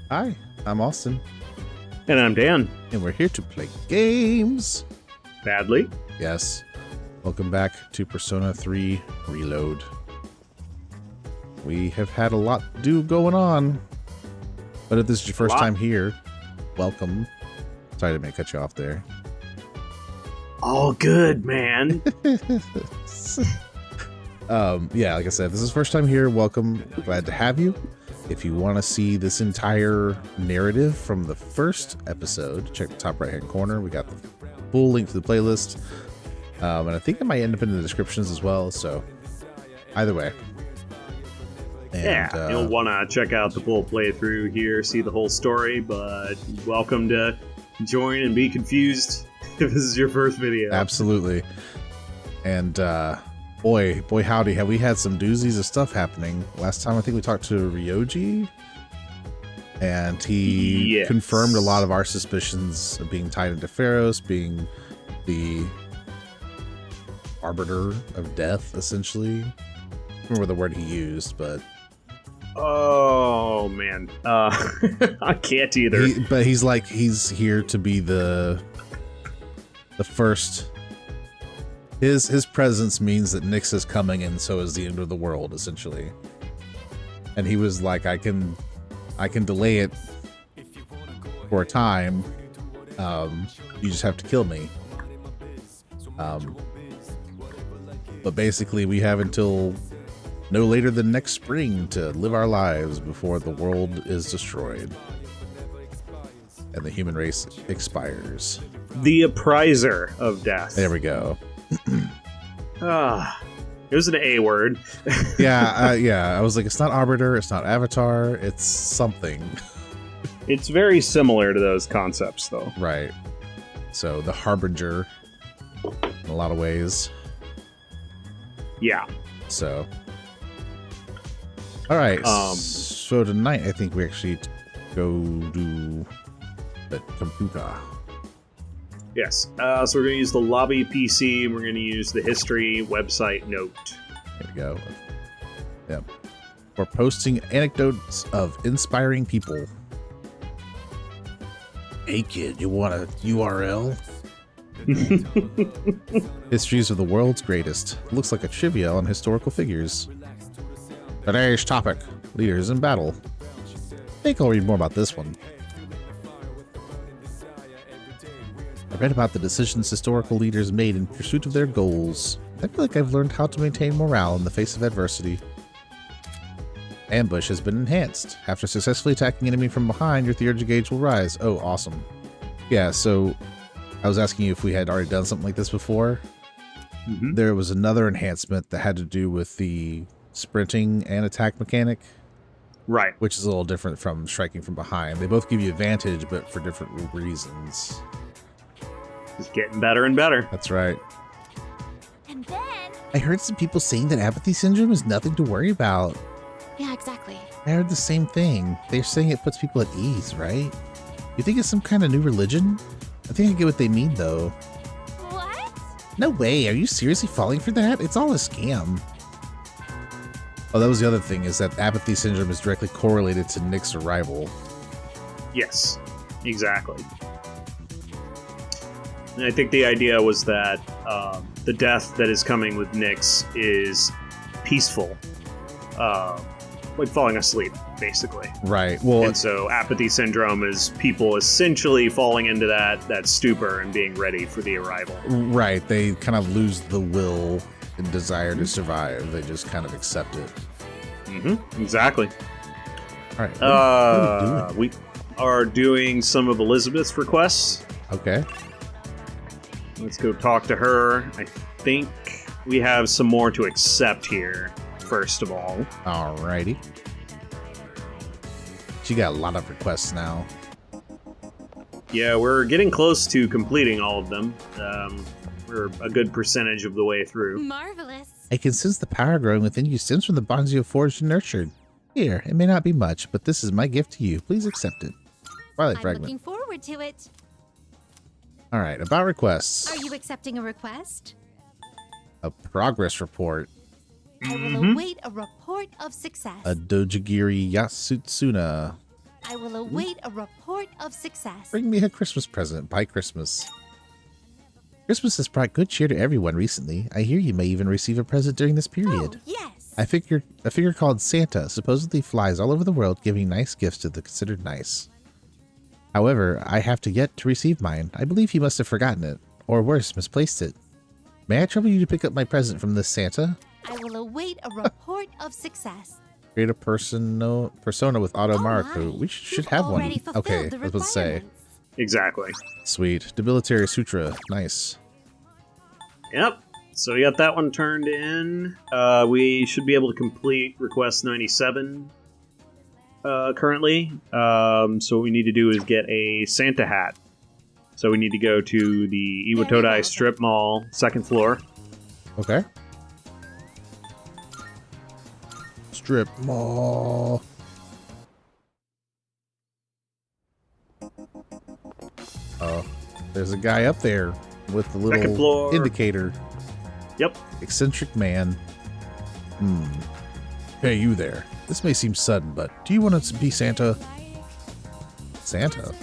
Hi, I'm Austin, And I'm Dan. and we're here to play games. Badly. Yes, welcome back to Persona 3 Reload. We have had a lot to do going on, but if this is your first time here, welcome. Sorry to cut you off there. All good, man. Yeah, like I said, if this is first time here, welcome. Glad to have you. If you want to see this entire narrative from the first episode, check the top right hand corner. We got the full link to the playlist, and I think it might end up in the descriptions as well. So either way, and, you'll want to check out the full playthrough here, see the whole story, but welcome to join and be confused if this is your first video. Absolutely. And boy howdy, have we had some doozies of stuff happening. Last time I think we talked to Ryoji, and he confirmed a lot of our suspicions of being tied into Pharos, being the arbiter of death, essentially. I don't remember the word he used, but oh man, I can't either. But he's here to be the first. His presence means that Nyx is coming, and so is the end of the world, essentially. And he was like, I can delay it for a time. You just have to kill me. But basically, we have until no later than next spring to live our lives before the world is destroyed and the human race expires. The appriser of death. There we go. It was an A word. Yeah. I was like, it's not arbiter, it's not avatar, it's something. It's very similar to those concepts, though. Right. So the harbinger, in a lot of ways. Yeah. So. All right. So tonight, I think we actually go do the computer. Yes. So we're going to use the lobby PC. We're going to use the history website note. There we go. Yep. We're posting anecdotes of inspiring people. Hey kid, you want a URL? Histories of the world's greatest. Looks like a trivia on historical figures. Today's topic: leaders in battle. I think I'll read more about this one. I read about the decisions historical leaders made in pursuit of their goals. I feel like I've learned how to maintain morale in the face of adversity. Ambush has been enhanced. After successfully attacking an enemy from behind, your theurgy gauge will rise. Oh, awesome. Yeah, so I was asking you if we had already done something like this before. Mm-hmm. There was another enhancement that had to do with the sprinting and attack mechanic. Right. Which is a little different from striking from behind. They both give you advantage, but for different reasons. Just getting better and better. That's right. And then I heard some people saying that apathy syndrome is nothing to worry about. yeah, exactly. I heard the same thing. They're saying it puts people at ease, right? You think it's some kind of new religion? I think I get what they mean, though. What? No way. Are you seriously falling for that? It's all a scam. Oh, that was the other thing, is that apathy syndrome is directly correlated to Nyx's arrival. Yes, exactly. And I think the idea was that the death that is coming with Nyx is peaceful, like falling asleep, basically. Right. Well, and so apathy syndrome is people essentially falling into that stupor and being ready for the arrival. Right. They kind of lose the will and desire to survive. They just kind of accept it. Mm-hmm. Exactly. All right. What are we doing? We are doing some of Elizabeth's requests. Okay. Let's go talk to her. I think we have some more to accept here, first of all. Alrighty. She got a lot of requests now. Yeah, we're getting close to completing all of them. We're a good percentage of the way through. Marvelous. I can sense the power growing within you stems from the bonds you have forged and nurtured. Here, it may not be much, but this is my gift to you. Please accept it. Twilight I'm Fragment. looking forward to it. All right, about requests. Are you accepting a request? A progress report. I will await a report of success. A Dojigiri Yasutsuna. I will await a report of success. Bring me a Christmas present by Christmas. Christmas has brought good cheer to everyone recently. I hear you may even receive a present during this period. Oh, yes. A figure called Santa supposedly flies all over the world giving nice gifts to the considered nice. However, I have to yet to receive mine. I believe he must have forgotten it, or worse, misplaced it. May I trouble you to pick up my present from this Santa? I will await a report of success. Create a persona with auto Oh mark. my. We should You've have one. already fulfilled Okay, the I was about to say. requirements. Exactly. Sweet. Debilitary Sutra. Nice. Yep. So we got that one turned in. We should be able to complete request 97 currently. So what we need to do is get a Santa hat. So we need to go to the Iwatodai Strip Mall, 2nd floor. Okay. Strip mall. Oh, there's a guy up there with the Second little floor. indicator. Yep. Eccentric man. Hey, you there. This may seem sudden, but do you want to be Santa? Santa?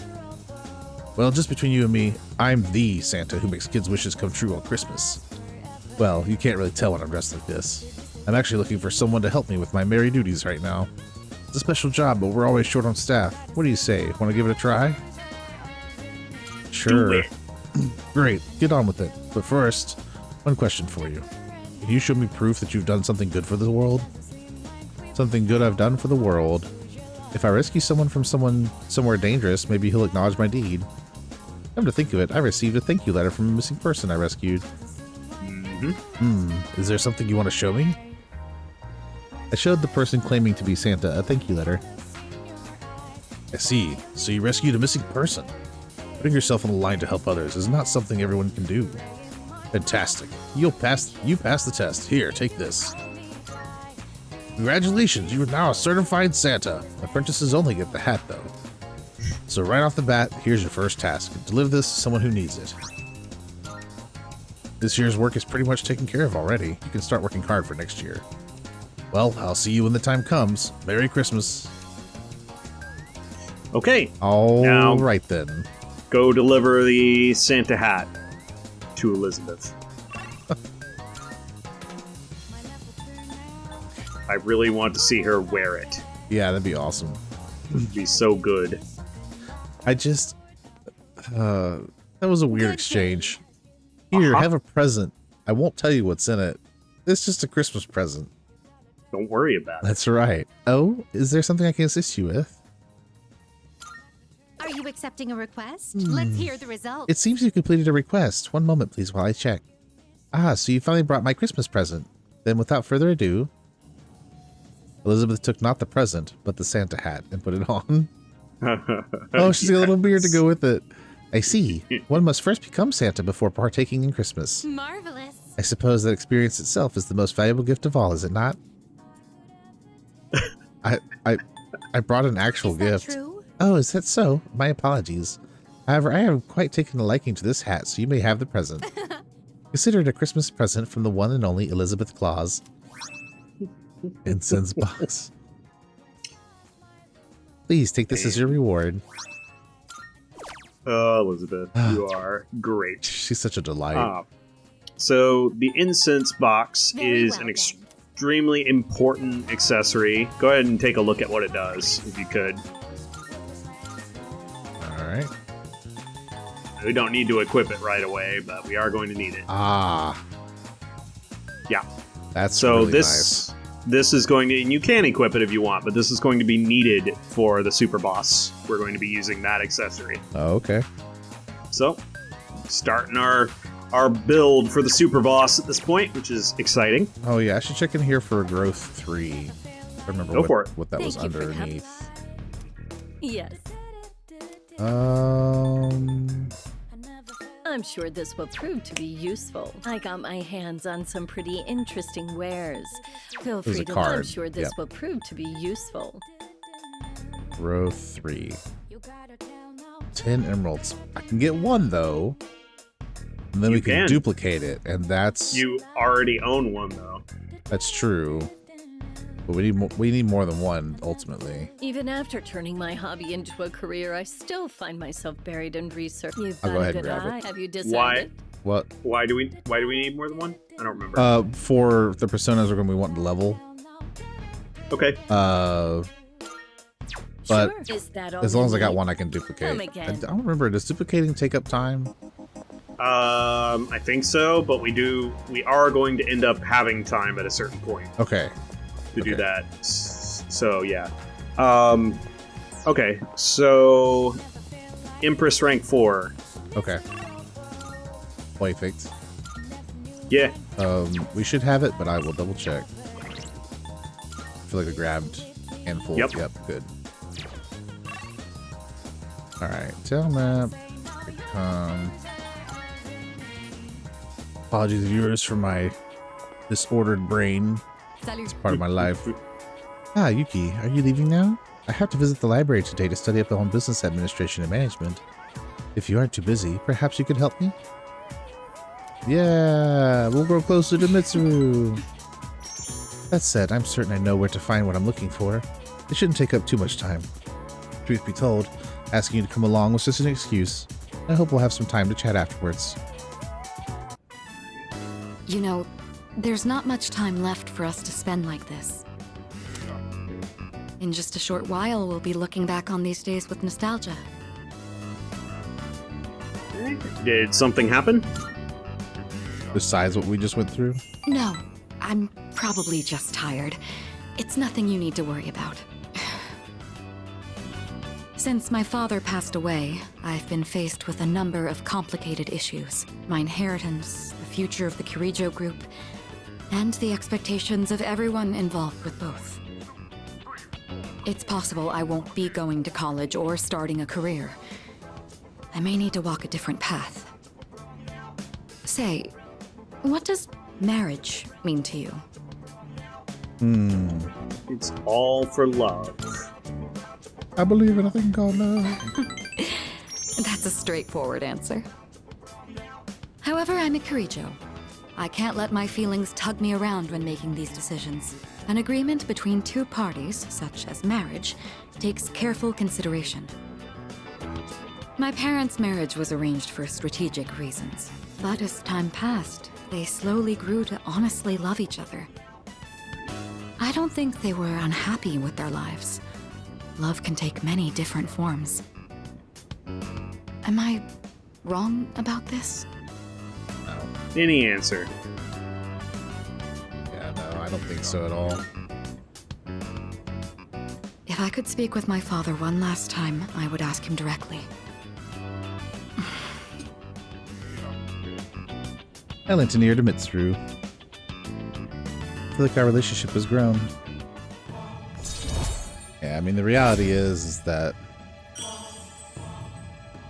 Well, just between you and me, I'm the Santa who makes kids' wishes come true on Christmas. Well, you can't really tell when I'm dressed like this. I'm actually looking for someone to help me with my merry duties right now. It's a special job, but we're always short on staff. What do you say? Want to give it a try? Sure. Do it. Great, get on with it. But first, one question for you. Can you show me proof that you've done something good for the world? Something good I've done for the world. If I rescue someone from somewhere dangerous, maybe he'll acknowledge my deed. Come to think of it, I received a thank you letter from a missing person I rescued. Is there something you want to show me? I showed the person claiming to be Santa a thank you letter. I see. So you rescued a missing person. Putting yourself on the line to help others is not something everyone can do. Fantastic. You passed the test. Here, take this. Congratulations, you are now a certified Santa. Apprentices only get the hat, though. So right off the bat, here's your first task. Deliver this to someone who needs it. This year's work is pretty much taken care of already. You can start working hard for next year. Well, I'll see you when the time comes. Merry Christmas. Okay. All Now- right then. Go deliver the Santa hat to Elizabeth. I really want to see her wear it. Yeah, that'd be awesome. It'd be so good. I just... that was a weird exchange. Here, have a present. I won't tell you what's in it. It's just a Christmas present. Don't worry about it. That's right. Oh, is there something I can assist you with? Are you accepting a request? Let's hear the results. It seems you completed a request. One moment, please, while I check. Ah, so you finally brought my Christmas present. Then, without further ado, Elizabeth took not the present, but the Santa hat and put it on. Oh, she's got a little beard to go with it. I see. One must first become Santa before partaking in Christmas. Marvelous. I suppose that experience itself is the most valuable gift of all, is it not? I brought an actual Is that gift. true? Oh, is that so? My apologies. However, I have quite taken a liking to this hat, so you may have the present. Consider it a Christmas present from the one and only Elizabeth Claus. Incense box. Please take this as your reward. Oh, Elizabeth, you are great. She's such a delight. So the incense box Very is well an then. extremely important accessory. Go ahead and take a look at what it does, if you could. All right. We don't need to equip it right away, but we are going to need it. Ah. Yeah. That's So really this is going to, and you can equip it if you want, but this is going to be needed for the super boss. We're going to be using that accessory. nice. Oh, okay. So, starting our build for the super boss at this point, which is exciting. Oh, yeah. I should check in here for growth 3. I remember Go for it. what that was Thank you for that. underneath. Yes, I'm sure this will prove to be useful. I got my hands on some pretty interesting wares. Feel There's free a to look. I'm card. sure this Yep. will prove to be useful. Growth 3. 10 emeralds. I can get 1, though. And then You we can can. duplicate it, and that's You already own one, though. true. But we need more than one ultimately. Even after turning my hobby into a career, I still find myself buried in research. You've I'll got go a ahead and good grab eye. it. Have you decided? What? Why do we need more than one? I don't remember. For the personas we're gonna be wanting to level. Okay. But Sure. Is that all as long you as I got need? one, I can duplicate. Come I again. don't remember. Does duplicating take up time? I think so, but we are going to end up having time at a certain point Okay. to do that. So yeah. Okay. So Empress rank 4. Okay. Perfect. Yeah. We should have it, but I will double check. I feel like I grabbed a handful. Yep. Good. Alright, tail map. Here it comes. Apologies, viewers, for my disordered brain. It's part of my life. Ah, Yuki, are you leaving now? I have to visit the library today to study up on business administration and management. If you aren't too busy, perhaps you could help me? Yeah, we'll grow closer to Mitsuru. That said, I'm certain I know where to find what I'm looking for. It shouldn't take up too much time. Truth be told, asking you to come along was just an excuse. I hope we'll have some time to chat afterwards. You know, there's not much time left for us to spend like this. In just a short while, we'll be looking back on these days with nostalgia. Did something happen? Besides what we just went through? No, I'm probably just tired. It's nothing you need to worry about. Since my father passed away, I've been faced with a number of complicated issues. My inheritance, the future of the Kirijo group, and the expectations of everyone involved with both. It's possible I won't be going to college or starting a career. I may need to walk a different path. Say, what does marriage mean to you? It's all for love. I believe in a thing called love. That's a straightforward answer. However, I'm a Kirijo. I can't let my feelings tug me around when making these decisions. An agreement between two parties, such as marriage, takes careful consideration. My parents' marriage was arranged for strategic reasons, but as time passed, they slowly grew to honestly love each other. I don't think they were unhappy with their lives. Love can take many different forms. Am I wrong about this? No. Any answer? Yeah, no, I don't think so at all. If I could speak with my father one last time, I would ask him directly. I lent an ear to Mitsuru. I feel like our relationship has grown. Yeah, I mean, the reality is that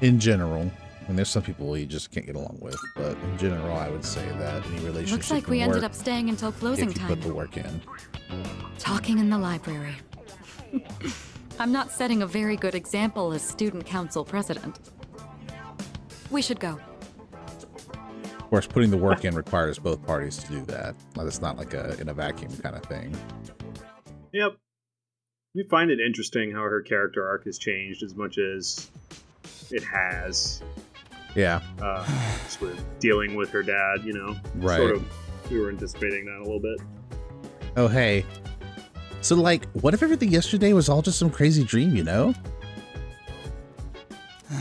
in general, I mean, there's some people you just can't get along with, but in general, I would say that any relationship Looks like we can ended work up staying until closing if you time. put the work in. Talking in the library. I'm not setting a very good example as student council president. We should go. Of course, putting the work in requires both parties to do that. Like, it's not like in a vacuum kind of thing. Yep. We find it interesting how her character arc has changed as much as it has. Yeah. Just with dealing with her dad, you know. Right. Sort of, we were anticipating that a little bit. Oh, hey. So, like, what if everything yesterday was all just some crazy dream, you know?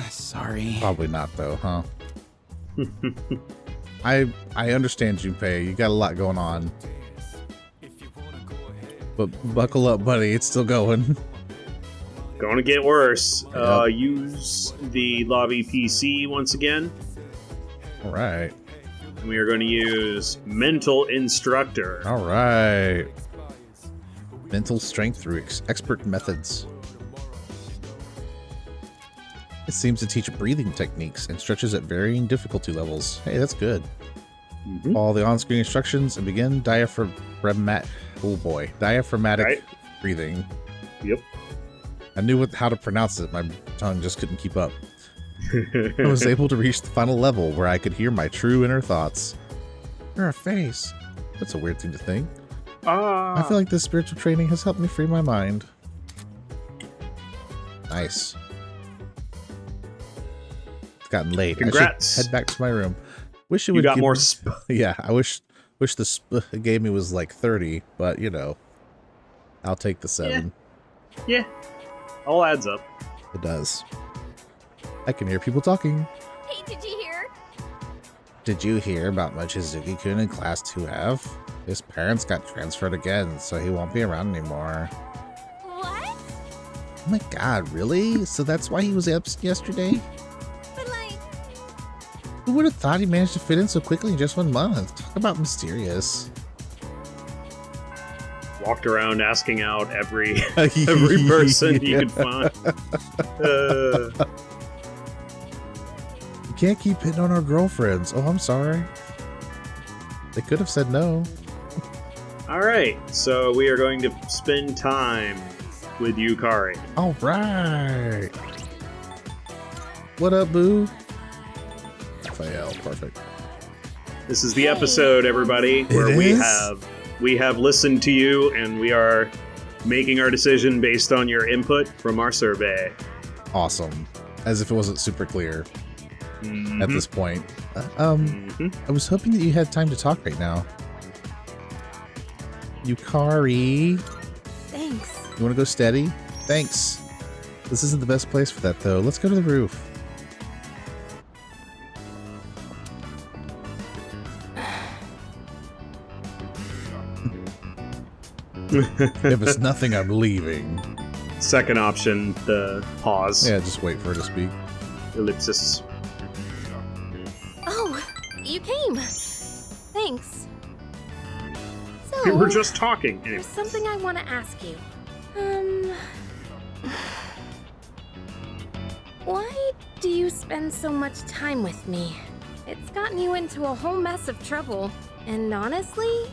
Sorry. Probably not, though, huh? I understand, Junpei. You got a lot going on. But buckle up, buddy. It's still going. Going to get worse. Yep. Use the lobby PC once again. All right. And we are going to use Mental Instructor. All right. Mental strength through expert methods. It seems to teach breathing techniques and stretches at varying difficulty levels. Hey, that's good. Mm-hmm. Follow the on-screen instructions and begin diaphragmatic Right. breathing. Yep. I knew how to pronounce it. My tongue just couldn't keep up. I was able to reach the final level where I could hear my true inner thoughts. You're a face. That's a weird thing to think. I feel like this spiritual training has helped me free my mind. Nice. It's gotten late. Congrats. I should head back to my room. Wish it You would got give more. me, yeah, I wish the it gave me was like 30, but you know, I'll take the 7. Yeah. All adds up. It does. I can hear people talking. Hey, did you hear? Did you hear about Mochizuki-kun in Class 2F? His parents got transferred again, so he won't be around anymore. What? Oh my god, really? So that's why he was absent yesterday? But like, Who would have thought he managed to fit in so quickly in just 1 month? Talk about mysterious. Walked around asking out every person you could find. You can't keep hitting on our girlfriends. Oh, I'm sorry. They could have said no. All right, so we are going to spend time with Yukari. All right. What up, boo? Fail. Perfect. This is the episode, everybody, where It we is? have listened to you, and we are making our decision based on your input from our survey. Awesome. As if it wasn't super clear at this point. Mhm. I was hoping that you had time to talk right now. Yukari, thanks. you want to go steady? Thanks. This isn't the best place for that, though. Let's go to the roof. If it's nothing, I'm leaving. Second option, the pause. Yeah, just wait for her to speak. Ellipsis. Oh, you came. Thanks. So, We were just talking. Anyway. there's something I want to ask you. Why do you spend so much time with me? It's gotten you into a whole mess of trouble. And honestly,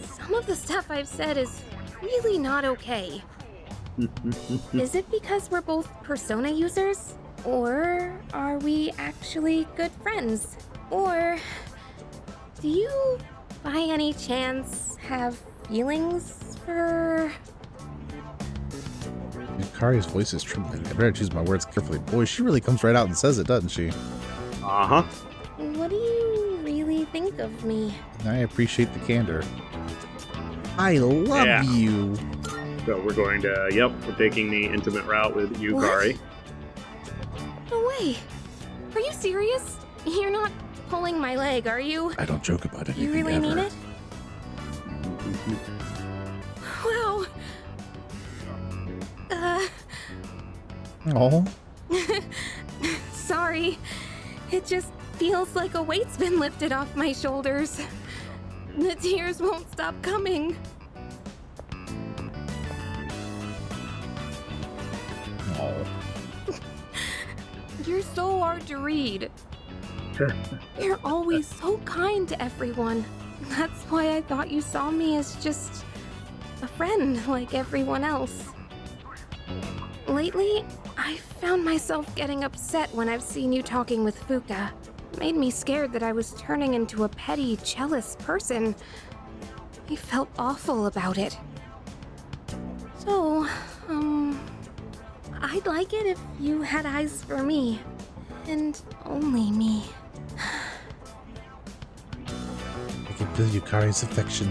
some of the stuff I've said is really not okay. Is it because we're both Persona users? Or are we actually good friends? Or do you, by any chance, have feelings for... Yukari's voice is trembling. I better choose my words carefully. Boy, she really comes right out and says it, doesn't she? Uh-huh. What do you really think of me? I appreciate the candor. I love Yeah. you. So we're going to, we're taking the intimate route with Yukari. No way. Are you serious? You're not pulling my leg, are you? I don't joke about anything You really ever. mean it? Wow. Oh, Sorry. It just feels like a weight's been lifted off my shoulders. The tears won't stop coming. oh. You're so hard to read. You're always so kind to everyone. That's why I thought you saw me as just a friend like everyone else. Lately, I found myself getting upset when I've seen you talking with Fuka. It made me scared that I was turning into a petty, jealous person. I felt awful about it. So, I'd like it if you had eyes for me. And only me. I can feel Yukari's affection.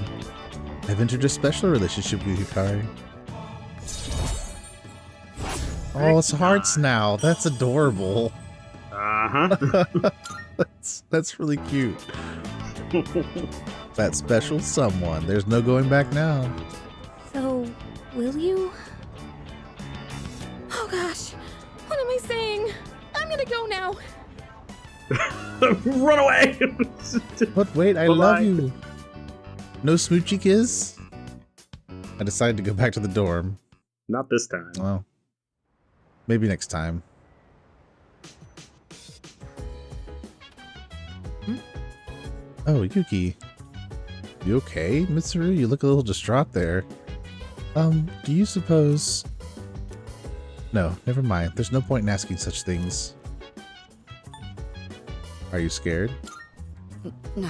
I've entered a special relationship with Yukari. Oh, it's hearts now. That's adorable. Uh-huh. That's really cute. That special someone. There's no going back now. So, will you? Oh gosh, what am I saying? I'm gonna go now. Run away! But wait, I Bye-bye. love you. No smoochy kiss? I decided to go back to the dorm. Not this time. Well, maybe next time. Oh, Yuki. You okay, Mitsuru? You look a little distraught there. Do you suppose... No, never mind. There's no point in asking such things. Are you scared? No.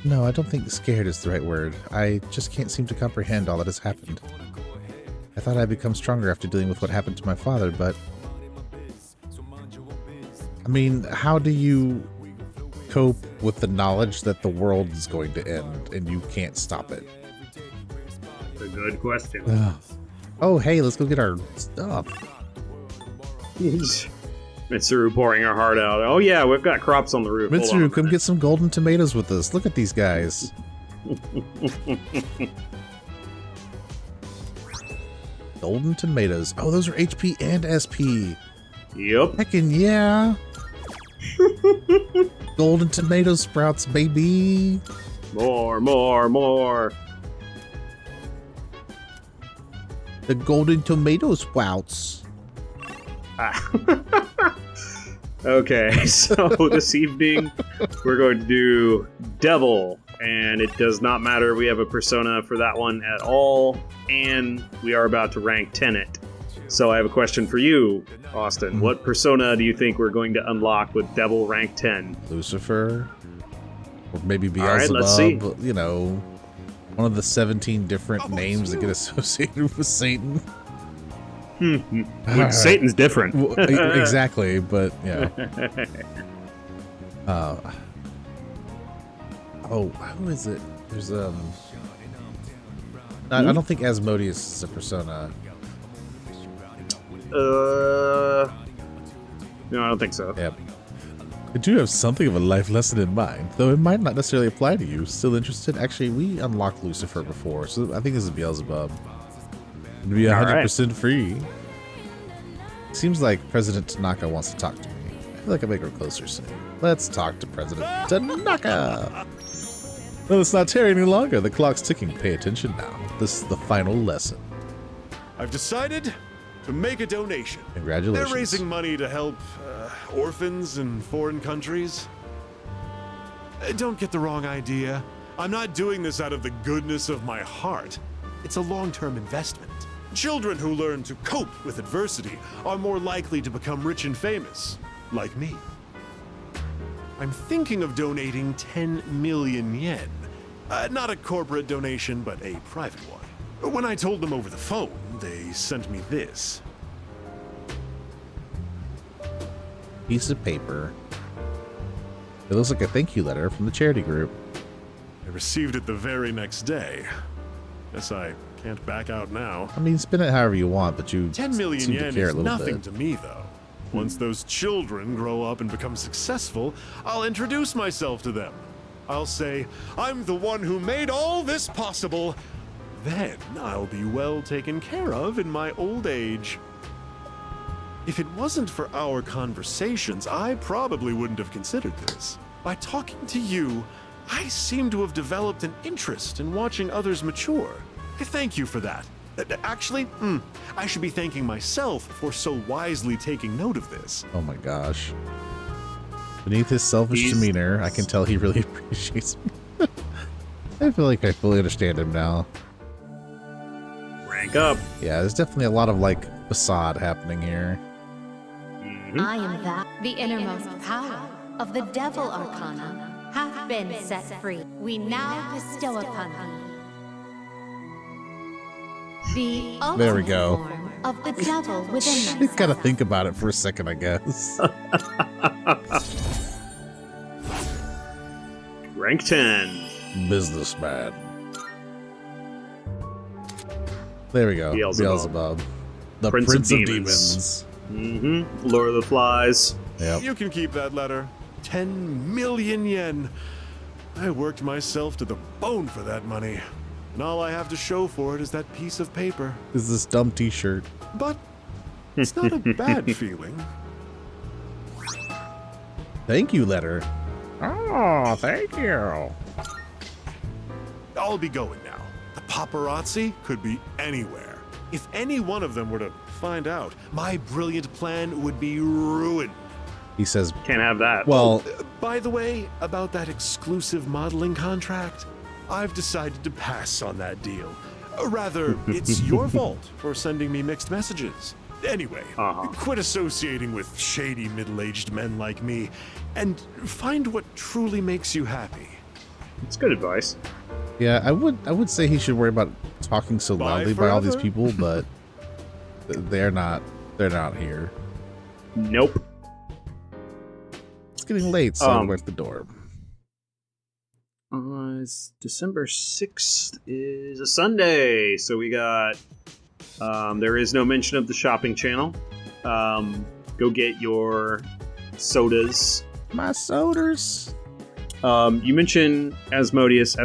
No, I don't think scared is the right word. I just can't seem to comprehend all that has happened. I thought I'd become stronger after dealing with what happened to my father, but... I mean, how do you cope with the knowledge that the world is going to end and you can't stop it? That's a good question. Oh, hey, let's go get our stuff. Mitsuru pouring her heart out. Oh yeah, we've got crops on the roof. Hold on a Mitsuru, come minute. get some golden tomatoes with us. Look at these guys. Golden tomatoes. Oh, those are HP and SP. Yep. Heckin' yeah. Golden tomato sprouts, baby. More, more, more. The golden tomato sprouts. Okay, so this evening we're going to do Devil, and it does not matter. We have a persona for that one at all, and we are about to rank 10 it. So I have a question for you, Austin. What persona do you think we're going to unlock with Devil rank 10? Lucifer. Or maybe All Beelzebub. right, let's see. You know, one of the 17 different names that get associated with Satan. All right. Satan's different. Exactly, but yeah. Oh, who is it? There's I don't think Asmodeus is a persona. No, I don't think so. Yep. I do have something of a life lesson in mind, though it might not necessarily apply to you. Still interested? Actually, we unlocked Lucifer before, so I think this is Beelzebub. It'd be 100% free. Seems like President Tanaka wants to talk to me. I feel like I make her closer soon. Let's talk to President Tanaka. Well, let's not tarry any longer. The clock's ticking. Pay attention now. This is the final lesson. I've decided to make a donation. Congratulations. They're raising money to help orphans in foreign countries. Don't get the wrong idea. I'm not doing this out of the goodness of my heart. It's a long-term investment. Children who learn to cope with adversity are more likely to become rich and famous, like me. I'm thinking of donating 10 million yen. Not a corporate donation, but a private one. When I told them over the phone, they sent me this. Piece of paper. It looks like a thank you letter from the charity group. I received it the very next day. Guess I can't back out now. I mean, spin it however you want, but you 10 million seem to yen care a is little nothing bit. to me, though. Once those children grow up and become successful, I'll introduce myself to them. I'll say, I'm the one who made all this possible. Then I'll be well taken care of in my old age. If it wasn't for our conversations, I probably wouldn't have considered this. By talking to you, I seem to have developed an interest in watching others mature. I thank you for that. Actually, I should be thanking myself for so wisely taking note of this. Oh my gosh. Beneath his selfish demeanor, I can tell he really appreciates me. I feel like I fully understand him now. Rank up. Yeah, there's definitely a lot of like facade happening here. I am that. The innermost power of the Devil Arcana hath been set free. We now bestow upon thee the ultimate There we go. form of the Devil within You gotta thyself. think about it for a second, I guess. Rank 10. Businessman. There we go. Beelzebub. The Prince Prince of of Demons. Demons. Lord of the Flies. Yep. You can keep that letter. 10 million yen. I worked myself to the bone for that money. And all I have to show for it is that piece of paper. Is this dumb t-shirt? But it's not a bad feeling. Thank you letter. Oh, thank you. I'll be going now. The paparazzi could be anywhere. If any one of them were to find out, my brilliant plan would be ruined. He says, Can't have that. well, By the way, about that exclusive modeling contract, I've decided to pass on that deal. Rather, it's your fault for sending me mixed messages. Anyway, quit associating with shady middle-aged men like me, and find what truly makes you happy. It's good advice. Yeah, I would say he should worry about talking so loudly by all these people, but they're not here. Nope. It's getting late, so we're at the door. It's December 6th is a Sunday, so we got there is no mention of the shopping channel. Go get your sodas. My sodas. You mentioned Asmodeus.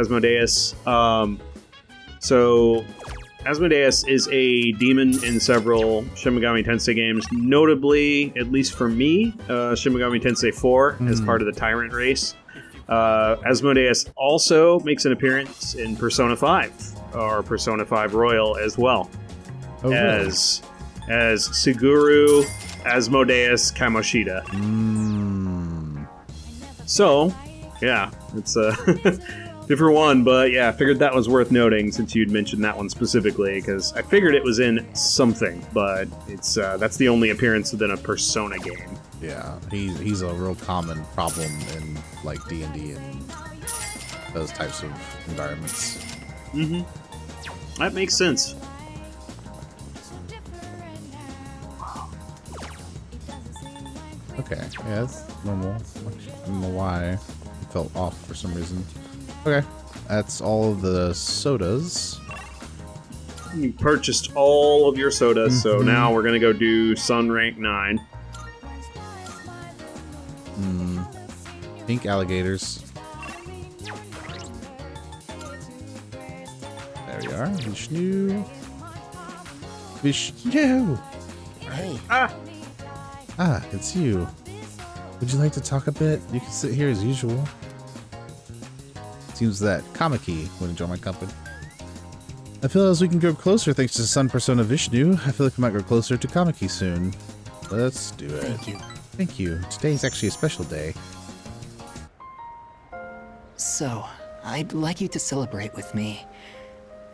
So Asmodeus is a demon in several Shin Megami Tensei games, notably, at least for me, Shin Megami Tensei 4 as part of the Tyrant race. Asmodeus also makes an appearance in Persona 5, or Persona 5 Royal as well, as Suguru Asmodeus Kamoshida. So, yeah, it's a different one, but yeah, I figured that was worth noting since you'd mentioned that one specifically, because I figured it was in something, but it's that's the only appearance within a Persona game. Yeah, he's a real common problem in like D&D and those types of environments. Mm-hmm. That makes sense. Okay, yeah, that's normal. I don't know why it felt off for some reason. Okay, that's all of the sodas. You purchased all of your sodas, so now we're gonna go do Sun Rank 9. Pink alligators. There we are. Vishnu. Hey. Ah, it's you. Would you like to talk a bit? You can sit here as usual. Seems that Kamiki would enjoy my company. I feel as we can grow closer thanks to Sun Persona Vishnu. I feel like we might grow closer to Kamiki soon. Let's do it. Thank you. Thank you. Today's actually a special day. So, I'd like you to celebrate with me.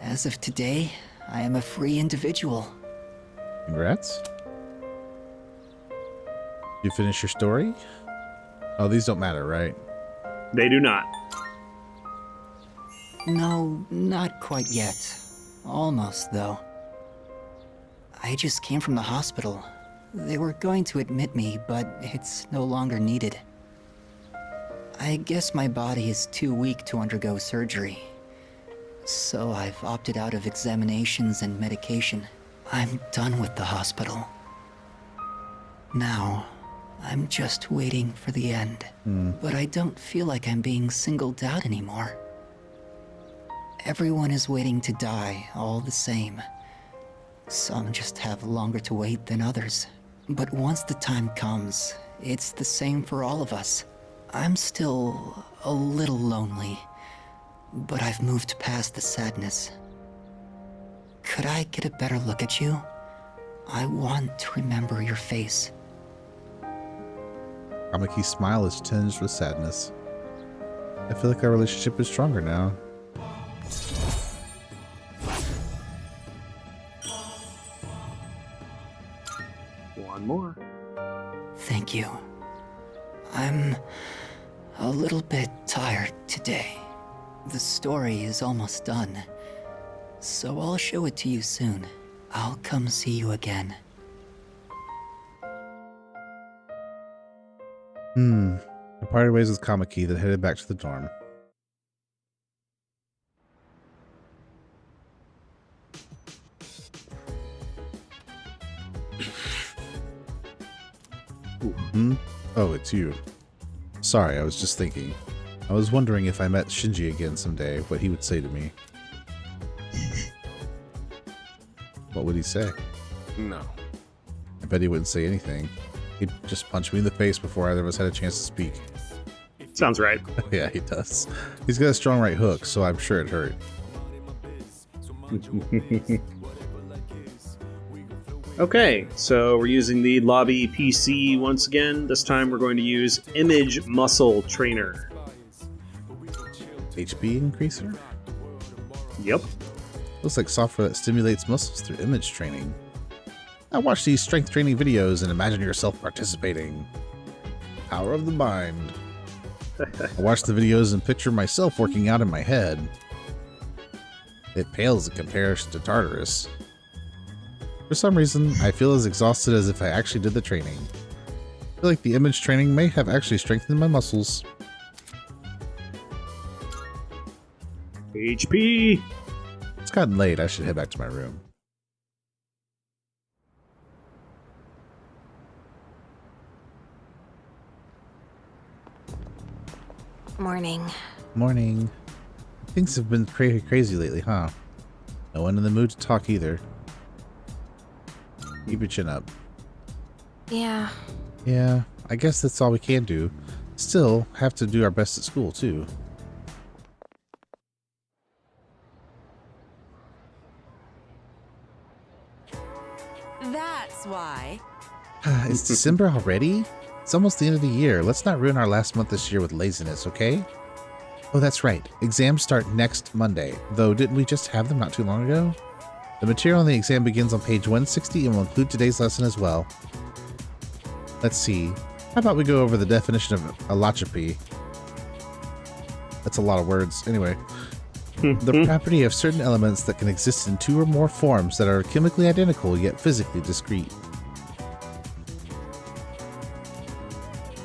As of today, I am a free individual. Congrats. You finish your story? Oh, these don't matter, right? They do not. No, not quite yet. Almost, though. I just came from the hospital. They were going to admit me, but it's no longer needed. I guess my body is too weak to undergo surgery. So I've opted out of examinations and medication. I'm done with the hospital. Now, I'm just waiting for the end. But I don't feel like I'm being singled out anymore. Everyone is waiting to die all the same. Some just have longer to wait than others. But once the time comes, it's the same for all of us. I'm still a little lonely, but I've moved past the sadness. Could I get a better look at you? I want to remember your face. Kamiki's smile is tinged with sadness. I feel like our relationship is stronger now. One more. Thank you. I'm a little bit tired today. The story is almost done, so I'll show it to you soon. I'll come see you again. I parted ways with Kamiki, then headed back to the dorm. Oh, it's you. Sorry, I was just thinking. I was wondering if I met Shinji again someday, what he would say to me. What would he say? No. I bet he wouldn't say anything. He'd just punch me in the face before either of us had a chance to speak. Sounds right. Yeah, he does. He's got a strong right hook, so I'm sure it hurt. Okay, so we're using the lobby PC once again. This time we're going to use Image Muscle Trainer. HP increaser? Yep. Looks like software that stimulates muscles through image training. I watch these strength training videos and imagine yourself participating. Power of the mind. I watch the videos and picture myself working out in my head. It pales in comparison to Tartarus. For some reason, I feel as exhausted as if I actually did the training. I feel like the image training may have actually strengthened my muscles. HP! It's gotten late. I should head back to my room. Morning. Morning. Things have been crazy lately, huh? No one in the mood to talk either. Keep your chin up. Yeah. Yeah, I guess that's all we can do. Still, have to do our best at school, too. That's why. It's December already? It's almost the end of the year. Let's not ruin our last month this year with laziness, okay? Oh, that's right. Exams start next Monday. Though, didn't we just have them not too long ago? The material on the exam begins on page 160 and will include today's lesson as well. Let's see. How about we go over the definition of allotropy? That's a lot of words. Anyway. The property of certain elements that can exist in two or more forms that are chemically identical yet physically discrete.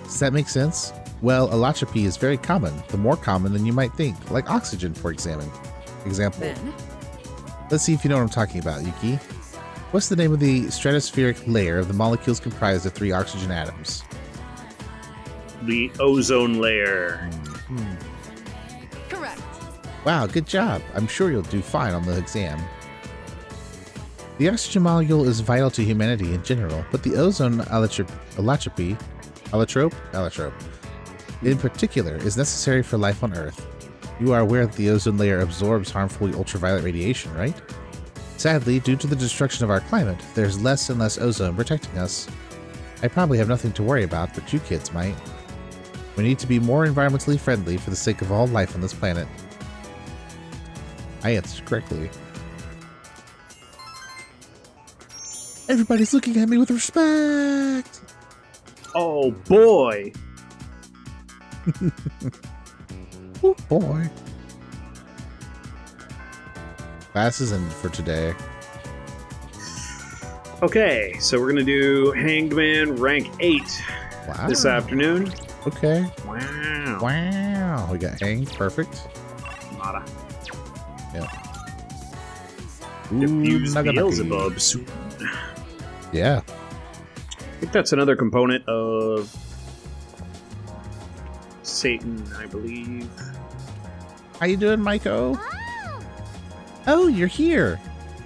Does that make sense? Well, allotropy is very common, the more common than you might think, like oxygen, for example. Then? Let's see if you know what I'm talking about, Yuki. What's the name of the stratospheric layer of the molecules comprised of 3 oxygen atoms? The ozone layer. Correct. Wow, good job. I'm sure you'll do fine on the exam. The oxygen molecule is vital to humanity in general, but the ozone allotrope, in particular, is necessary for life on Earth. You are aware that the ozone layer absorbs harmful ultraviolet radiation, right? Sadly, due to the destruction of our climate, there's less and less ozone protecting us. I probably have nothing to worry about, but you kids might. We need to be more environmentally friendly for the sake of all life on this planet. I answered correctly. Everybody's looking at me with respect! Oh boy! Oh boy. Class is ended for today. Okay, so we're gonna do Hangman rank 8 Wow. this afternoon. Okay. Wow. Wow. We got hanged. Perfect. Nada. Yep. Diffuse Naganaki. Beelzebub soon. Yeah. I think that's another component of Satan, I believe. How you doing, Maiko? Oh, you're here.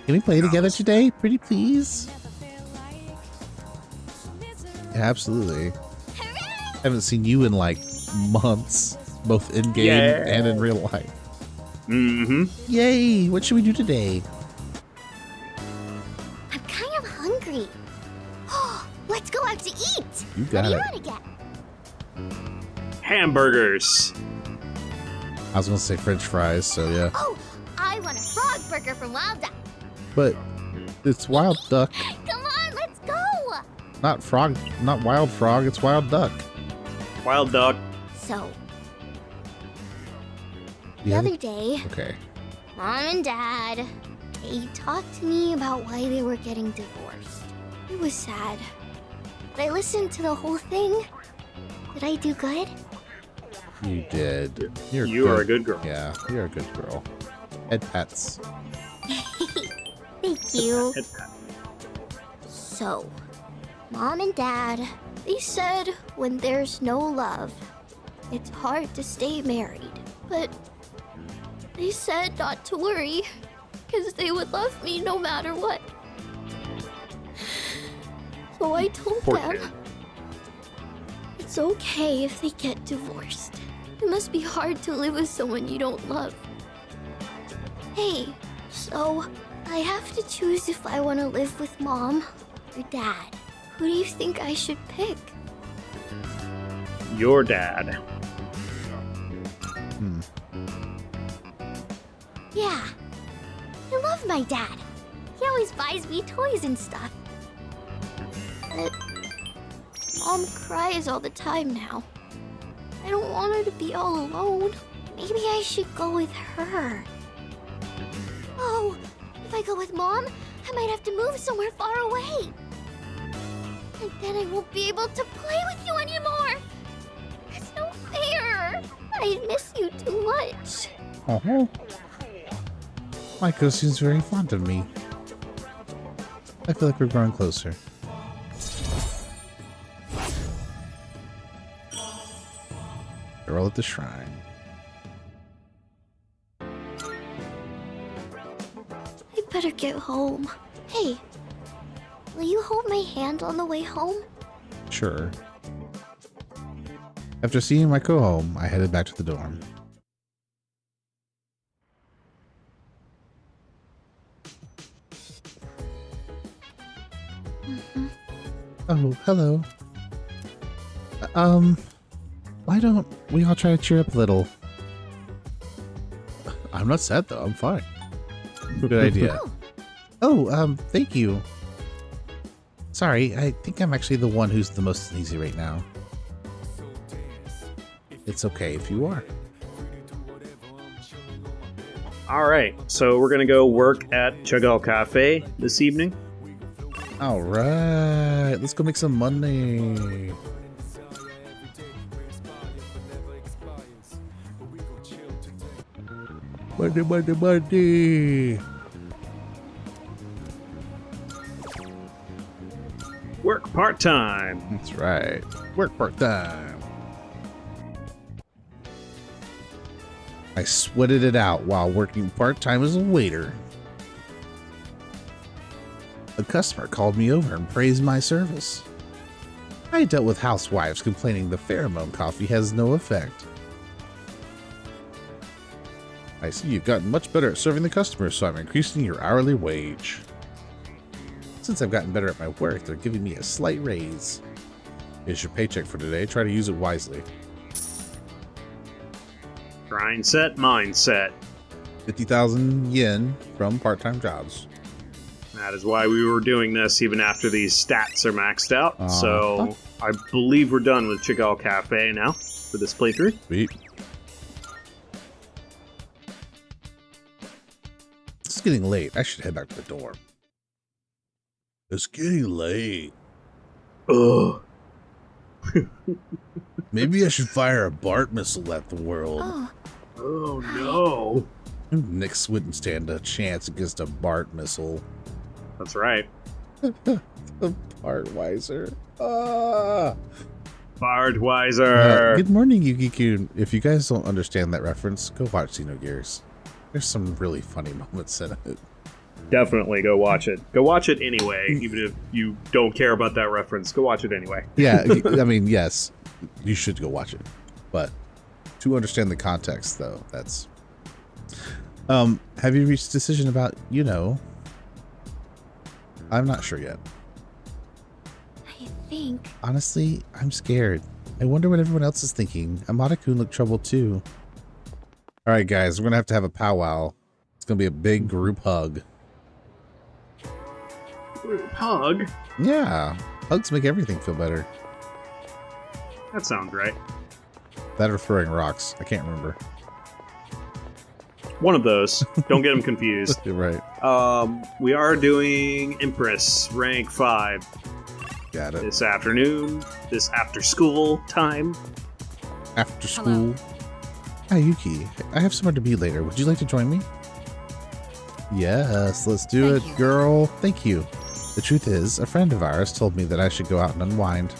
Can we play together today? Pretty please? Yeah, absolutely. Haven't seen you in like months, both in game and in real life. Mm-hmm. Yay! What should we do today? I'm kind of hungry. Let's go out to eat. You got what do you it. want to get? Hamburgers. I was gonna say French fries, so yeah. Oh, I want a frog burger from Wild Duck. But it's wild duck, Come on, let's go. not frog, not wild frog. It's wild duck. Wild duck. So, the Yeah. other day, Okay. Mom and Dad, they talked to me about why they were getting divorced. It was sad. But I listened to the whole thing. Did I do good? You did. You're You are a good girl. Yeah, you're a good girl. Head pats. Thank you. Head pat. So, Mom and Dad, they said when there's no love, it's hard to stay married. But they said not to worry, because they would love me no matter what. So I told Poor them kid. it's okay if they get divorced. It must be hard to live with someone you don't love. Hey, so I have to choose if I want to live with Mom or Dad. Who do you think I should pick? Your dad. Yeah, I love my dad. He always buys me toys and stuff. But Mom cries all the time now. I I don't want her to be all alone. Maybe I should go with her. Oh, if I go with Mom, I might have to move somewhere far away. And then I won't be able to play with you anymore. It's no fair. I miss you too much. Oh, Maiko seems very fond of me. I feel like we're growing closer. They're all at the shrine. I better get home. Hey, will you hold my hand on the way home? Sure. After seeing Maiko home, I headed back to the dorm. Oh, hello. Why don't we all try to cheer up a little? I'm not sad though, I'm fine. Good idea. Oh, thank you. Sorry, I think I'm actually the one who's the most uneasy right now. It's okay if you are. Alright, so we're gonna go work at Chillnanigans Cafe this evening. Alright, let's go make some money. Money, money, money. Work part-time. That's right. Work part-time. I sweated it out while working part-time as a waiter. A customer called me over and praised my service. I dealt with housewives complaining the pheromone coffee has no effect. I see you've gotten much better at serving the customers, so I'm increasing your hourly wage. Since I've gotten better at my work, they're giving me a slight raise. Here's your paycheck for today. Try to use it wisely. Grind set, mindset. 50,000 yen from part-time jobs. That is why we were doing this even after these stats are maxed out. So I believe we're done with Chillnanigans Cafe now for this playthrough. Sweet. It's getting late. I should head back to the dorm. It's getting late. Ugh. Maybe I should fire a BART missile at the world. Oh no. Nix wouldn't stand a chance against a BART missile. That's right. The Bartweiser. Bardweiser. Good morning, Yuki-kun. If you guys don't understand that reference, go watch Xenogears. There's some really funny moments in it. Definitely go watch it. Go watch it anyway, even if you don't care about that reference. Go watch it anyway. Yeah, I mean, yes, you should go watch it. But to understand the context, though, that's... have you reached a decision about, you know... I'm not sure yet. I think... Honestly, I'm scared. I wonder what everyone else is thinking. Amada-kun looked troubled, too. Alright, guys, we're going to have a powwow. It's going to be a big group hug. Group hug? Yeah. Hugs make everything feel better. That sounds right. That or throwing rocks. I can't remember. One of those. Don't get them confused. You're right. We are doing Empress, rank 5. Got it. This afternoon. This after school time. After school. Hello. Hi, Yuki. I have somewhere to be later. Would you like to join me? Yes, let's do it, Thank you. girl. Thank you. The truth is, a friend of ours told me that I should go out and unwind.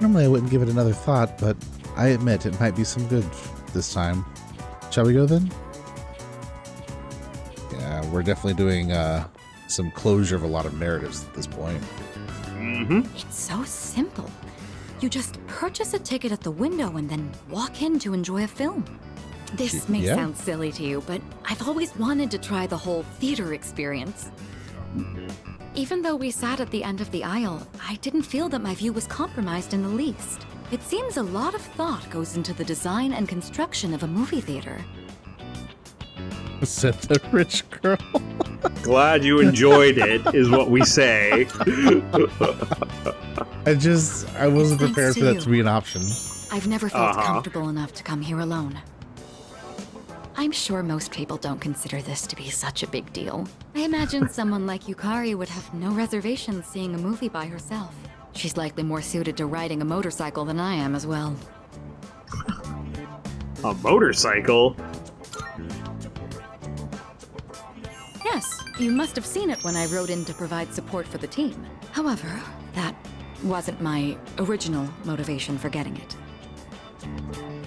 Normally I wouldn't give it another thought, but I admit it might be some good this time. Shall we go then? Yeah, we're definitely doing some closure of a lot of narratives at this point. Mm-hmm. It's so simple. You just purchase a ticket at the window and then walk in to enjoy a film. This may Yeah. sound silly to you, but I've always wanted to try the whole theater experience. Even though we sat at the end of the aisle, I didn't feel that my view was compromised in the least. It seems a lot of thought goes into the design and construction of a movie theater. Said the rich girl. Glad you enjoyed it, is what we say. I wasn't Thanks prepared to for that you. to be an option. I've never felt comfortable enough to come here alone. I'm sure most people don't consider this to be such a big deal. I imagine someone like Yukari would have no reservations seeing a movie by herself. She's likely more suited to riding a motorcycle than I am as well. A motorcycle? Yes, you must have seen it when I rode in to provide support for the team. However, that wasn't my original motivation for getting it.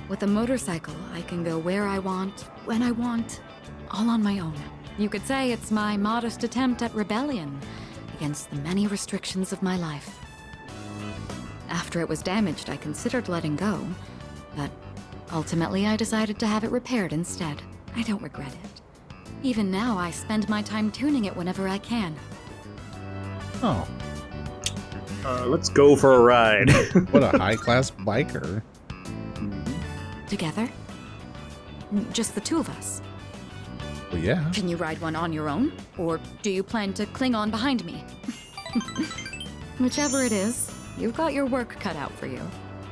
With a motorcycle, I can go where I want, when I want, all on my own. You could say it's my modest attempt at rebellion against the many restrictions of my life. After it was damaged, I considered letting go, but ultimately I decided to have it repaired instead. I don't regret it. Even now, I spend my time tuning it whenever I can. Oh. Let's go for a ride. What a high-class biker. Together? Just the two of us? Well, yeah. Can you ride one on your own? Or do you plan to cling on behind me? Whichever it is, you've got your work cut out for you.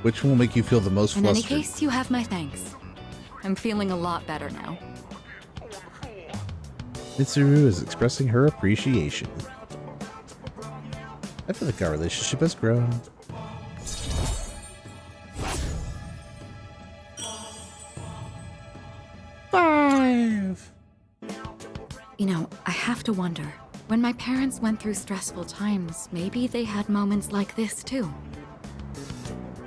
Which one will make you feel the most flustered? In any case, you have my thanks. I'm feeling a lot better now. Mitsuru is expressing her appreciation. I feel like our relationship has grown. Five. You know, I have to wonder, when my parents went through stressful times, maybe they had moments like this too.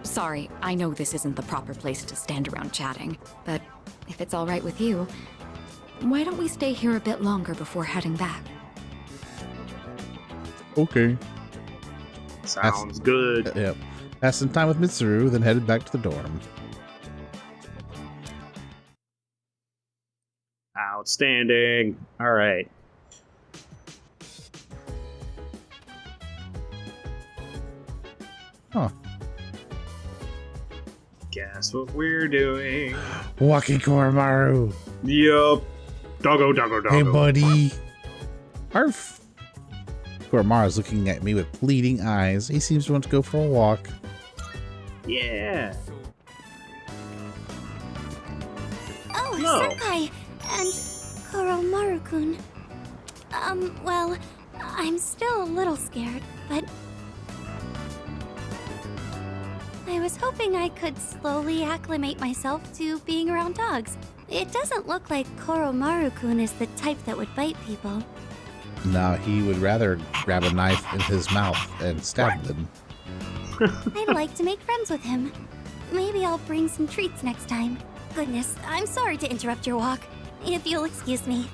Sorry, I know this isn't the proper place to stand around chatting, but if it's all right with you, why don't we stay here a bit longer before heading back? Okay. Sounds good. Yep. Passed some time with Mitsuru, then headed back to the dorm. Outstanding. All right. Huh. Guess what we're doing? Waki Koromaru. Yup. Doggo, doggo, doggo. Hey, buddy. Arf. Koromaru's looking at me with pleading eyes. He seems to want to go for a walk. Yeah. Oh, No. Senpai and Koromaru-kun. Well, I'm still a little scared, but I was hoping I could slowly acclimate myself to being around dogs. It doesn't look like Koromaru-kun is the type that would bite people. Now he would rather grab a knife in his mouth and stab them. I'd like to make friends with him. Maybe I'll bring some treats next time. Goodness, I'm sorry to interrupt your walk. If you'll excuse me.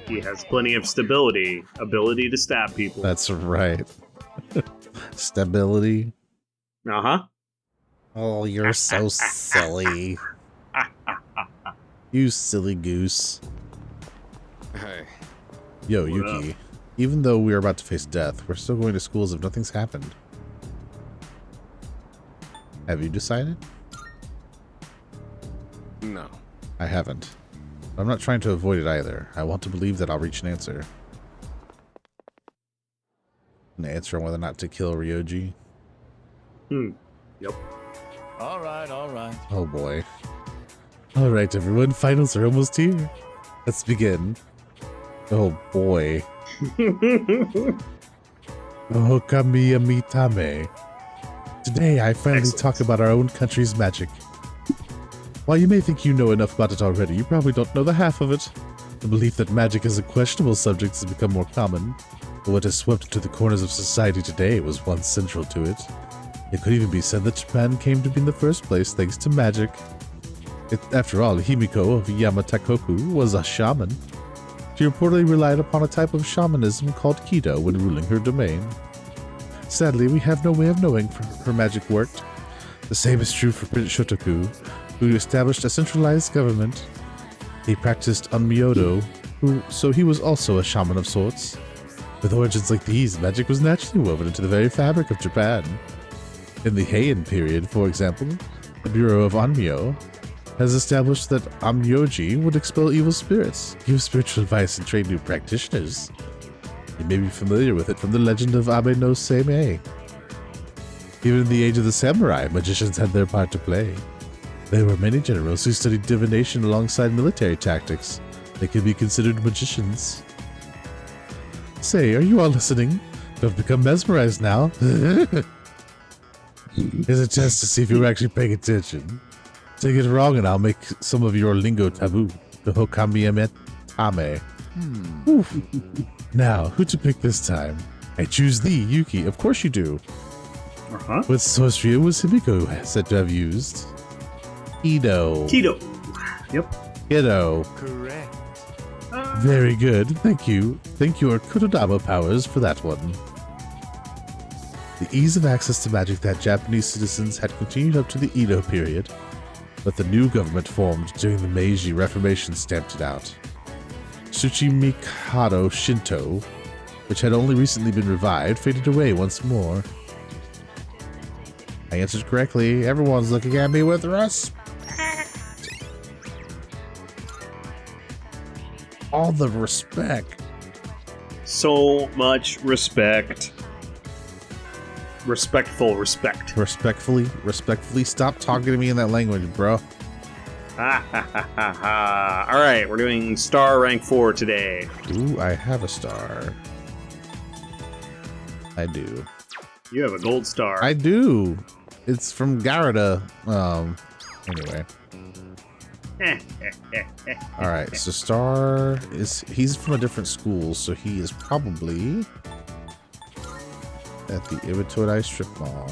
He has plenty of stability, ability to stab people. That's right. Stability. Uh-huh. Oh, you're so silly. You silly goose. Hey. Yo, What Yuki. Even though we are about to face death, we're still going to school as if nothing's happened. Have you decided? No. I haven't. I'm not trying to avoid it either. I want to believe that I'll reach an answer. An answer on whether or not to kill Ryoji. Yep. All right. Oh boy. Alright everyone, finals are almost here. Let's begin. Oh boy. Oh Kamiyamitame. Today I finally Excellent. talk about our own country's magic. While you may think you know enough about it already, you probably don't know the half of it. The belief that magic is a questionable subject has become more common, but what has swept into the corners of society today was once central to it. It could even be said that Japan came to be in the first place thanks to magic. After all, Himiko of Yamatakoku was a shaman. She reportedly relied upon a type of shamanism called Kido when ruling her domain. Sadly, we have no way of knowing if her magic worked. The same is true for Prince Shotoku, who established a centralized government. He practiced Onmyodo, so he was also a shaman of sorts. With origins like these, magic was naturally woven into the very fabric of Japan. In the Heian period, for example, the Bureau of Onmyo has established that Onmyoji would expel evil spirits, give spiritual advice, and train new practitioners. You may be familiar with it from the legend of Abe no Seimei. Even in the age of the samurai, magicians had their part to play. There were many generals who studied divination alongside military tactics. They could be considered magicians. Say, are you all listening? Don't become mesmerized now. Here's a test to see if you're actually paying attention. Take it wrong and I'll make some of your lingo taboo. The Hokamiyametame. Oof. Now, who to pick this time? I choose thee, Yuki. Of course you do. Uh-huh. What sorcery was Himiko said to have used? Kido. Yep. Kido. Correct. Very good. Thank you. Thank your Kododama powers for that one. The ease of access to magic that Japanese citizens had continued up to the Edo period, but the new government formed during the Meiji Reformation stamped it out. Tsuchimikado Shinto, which had only recently been revived, faded away once more. I answered correctly. Everyone's looking at me with respect. All the respect. So much respect. Respectful respect. Respectfully, stop talking to me in that language, bro. Ha ha ha ha ha. Alright, we're doing star rank 4 today. Ooh, I have a star. I do. You have a gold star. I do. It's from Garada. Anyway. Alright, so Star he's from a different school, so he is probably at the Iwatodai Strip Mall.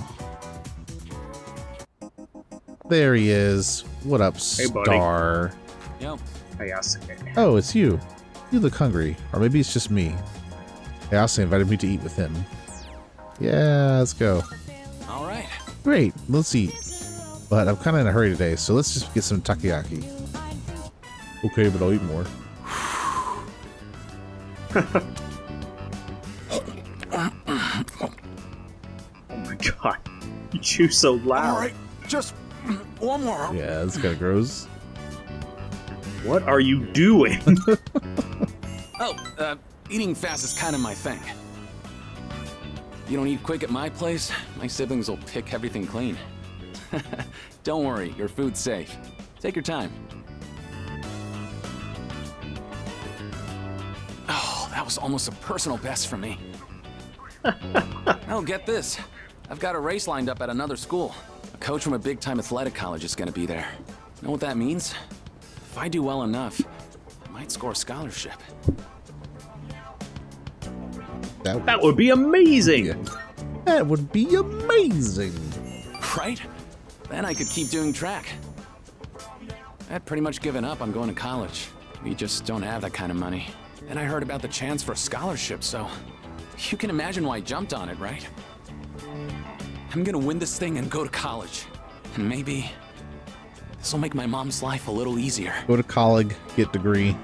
There he is. What up, Star? Yo. Hayase. Oh, it's you. You look hungry. Or maybe it's just me. Hayase invited me to eat with him. Yeah, let's go. Alright. Great, let's eat. But I'm kind of in a hurry today, so let's just get some takoyaki. Okay, but I'll eat more. Oh my god. You chew so loud. Alright, just one more. Yeah, that's kind of gross. What are you doing? Eating fast is kind of my thing. You don't eat quick at my place, my siblings will pick everything clean. Don't worry, your food's safe. Take your time. Oh, that was almost a personal best for me. Oh, get this. I've got a race lined up at another school. A coach from a big-time athletic college is gonna be there. Know what that means? If I do well enough, I might score a scholarship. That would be amazing! Yeah. That would be amazing! Right? Then I could keep doing track. I'd pretty much given up on going to college. We just don't have that kind of money. And I heard about the chance for a scholarship, so you can imagine why I jumped on it, right? I'm gonna win this thing and go to college. And maybe this will make my mom's life a little easier. Go to college, get degree.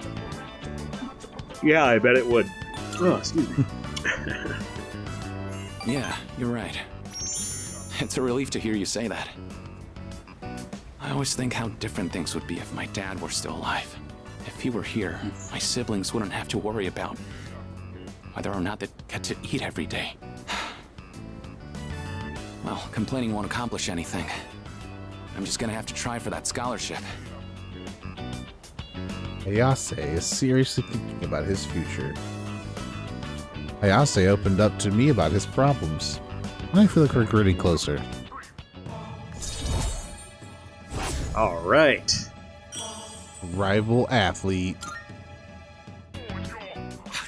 Yeah, I bet it would. Oh, excuse me. Yeah, you're right. It's a relief to hear you say that. I always think how different things would be if my dad were still alive. If he were here, my siblings wouldn't have to worry about whether or not they get to eat every day. Well, complaining won't accomplish anything. I'm just gonna have to try for that scholarship. Hayase is seriously thinking about his future. Hayase opened up to me about his problems. I feel like we're getting closer. Alright. Rival athlete.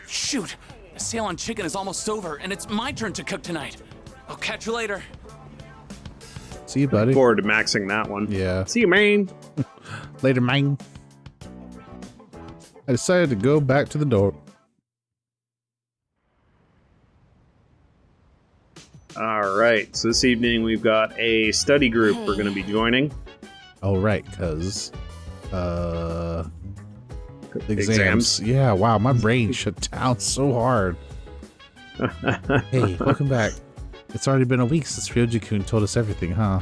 Shoot! The sale on chicken is almost over, and it's my turn to cook tonight. I'll catch you later. See you, buddy. Look forward to maxing that one. Yeah. See you, man. Later, man. I decided to go back to the door. Alright, so this evening we've got a study group we're going to be joining. Oh, right, because... exams. Yeah, wow, my brain shut down so hard. Hey, welcome back. It's already been a week since Ryoji-kun told us everything, huh?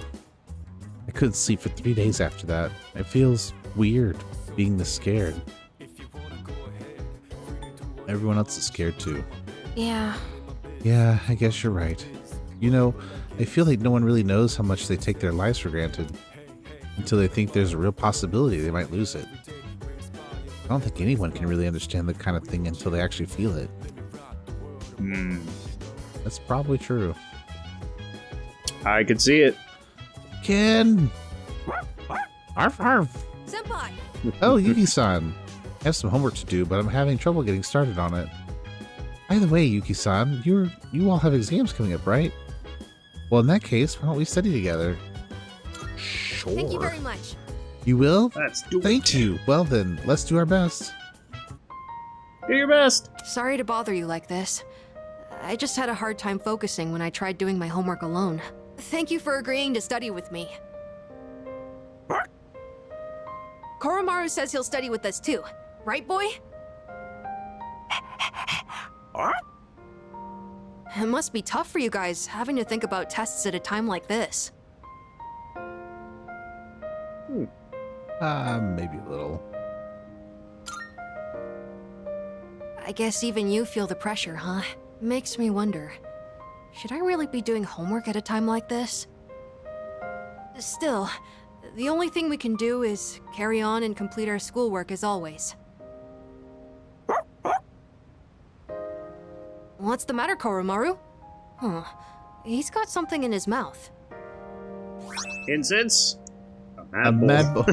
I couldn't sleep for 3 days after that. It feels weird being this scared. Everyone else is scared too. Yeah. Yeah, I guess you're right. You know, I feel like no one really knows how much they take their lives for granted until they think there's a real possibility they might lose it. I don't think anyone can really understand the kind of thing until they actually feel it. That's probably true. I could see it. Ken! Arf, arf. Senpai! Oh, Yuki-san. I have some homework to do, but I'm having trouble getting started on it. By the way, Yuki-san, you all have exams coming up, right? Well, in that case, why don't we study together? Sure. Thank you very much. You will? Let's do it. Thank you. Well then, let's do our best. Do your best. Sorry to bother you like this. I just had a hard time focusing when I tried doing my homework alone. Thank you for agreeing to study with me. Koromaru says he'll study with us too. Right, boy? It must be tough for you guys, having to think about tests at a time like this. Maybe a little. I guess even you feel the pressure, huh? Makes me wonder. Should I really be doing homework at a time like this? Still, the only thing we can do is carry on and complete our schoolwork as always. What's the matter, Koromaru? Huh. He's got something in his mouth. Incense? A Mad Bull.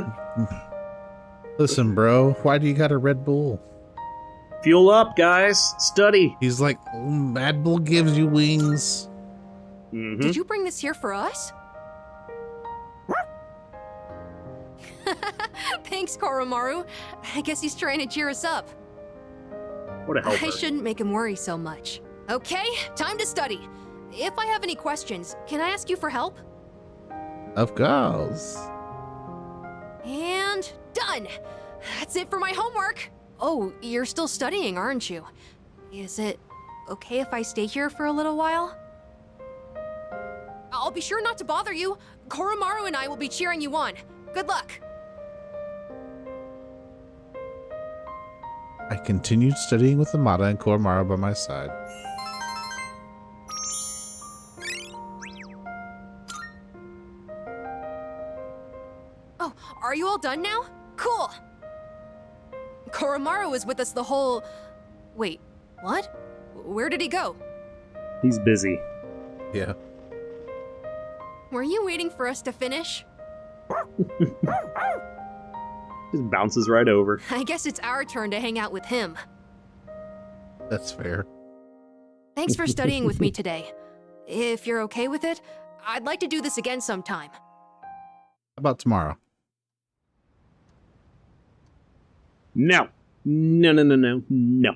Listen, bro, why do you got a Red Bull? Fuel up, guys. Study. He's like, Mad Bull gives you wings. Did you bring this here for us? Thanks, Koromaru. I guess he's trying to cheer us up. What a helper. I shouldn't make him worry so much. Okay, time to study. If I have any questions, can I ask you for help? Of course. And done! That's it for my homework! Oh, you're still studying, aren't you? Is it okay if I stay here for a little while? I'll be sure not to bother you. Koromaru and I will be cheering you on. Good luck! I continued studying with Amada and Koromaru by my side. Oh, are you all done now? Cool! Koromaru was with us the whole... Wait, what? Where did he go? He's busy. Yeah. Were you waiting for us to finish? Just bounces right over. I guess it's our turn to hang out with him. That's fair. Thanks for studying with me today. If you're okay with it, I'd like to do this again sometime. How about tomorrow? No. No.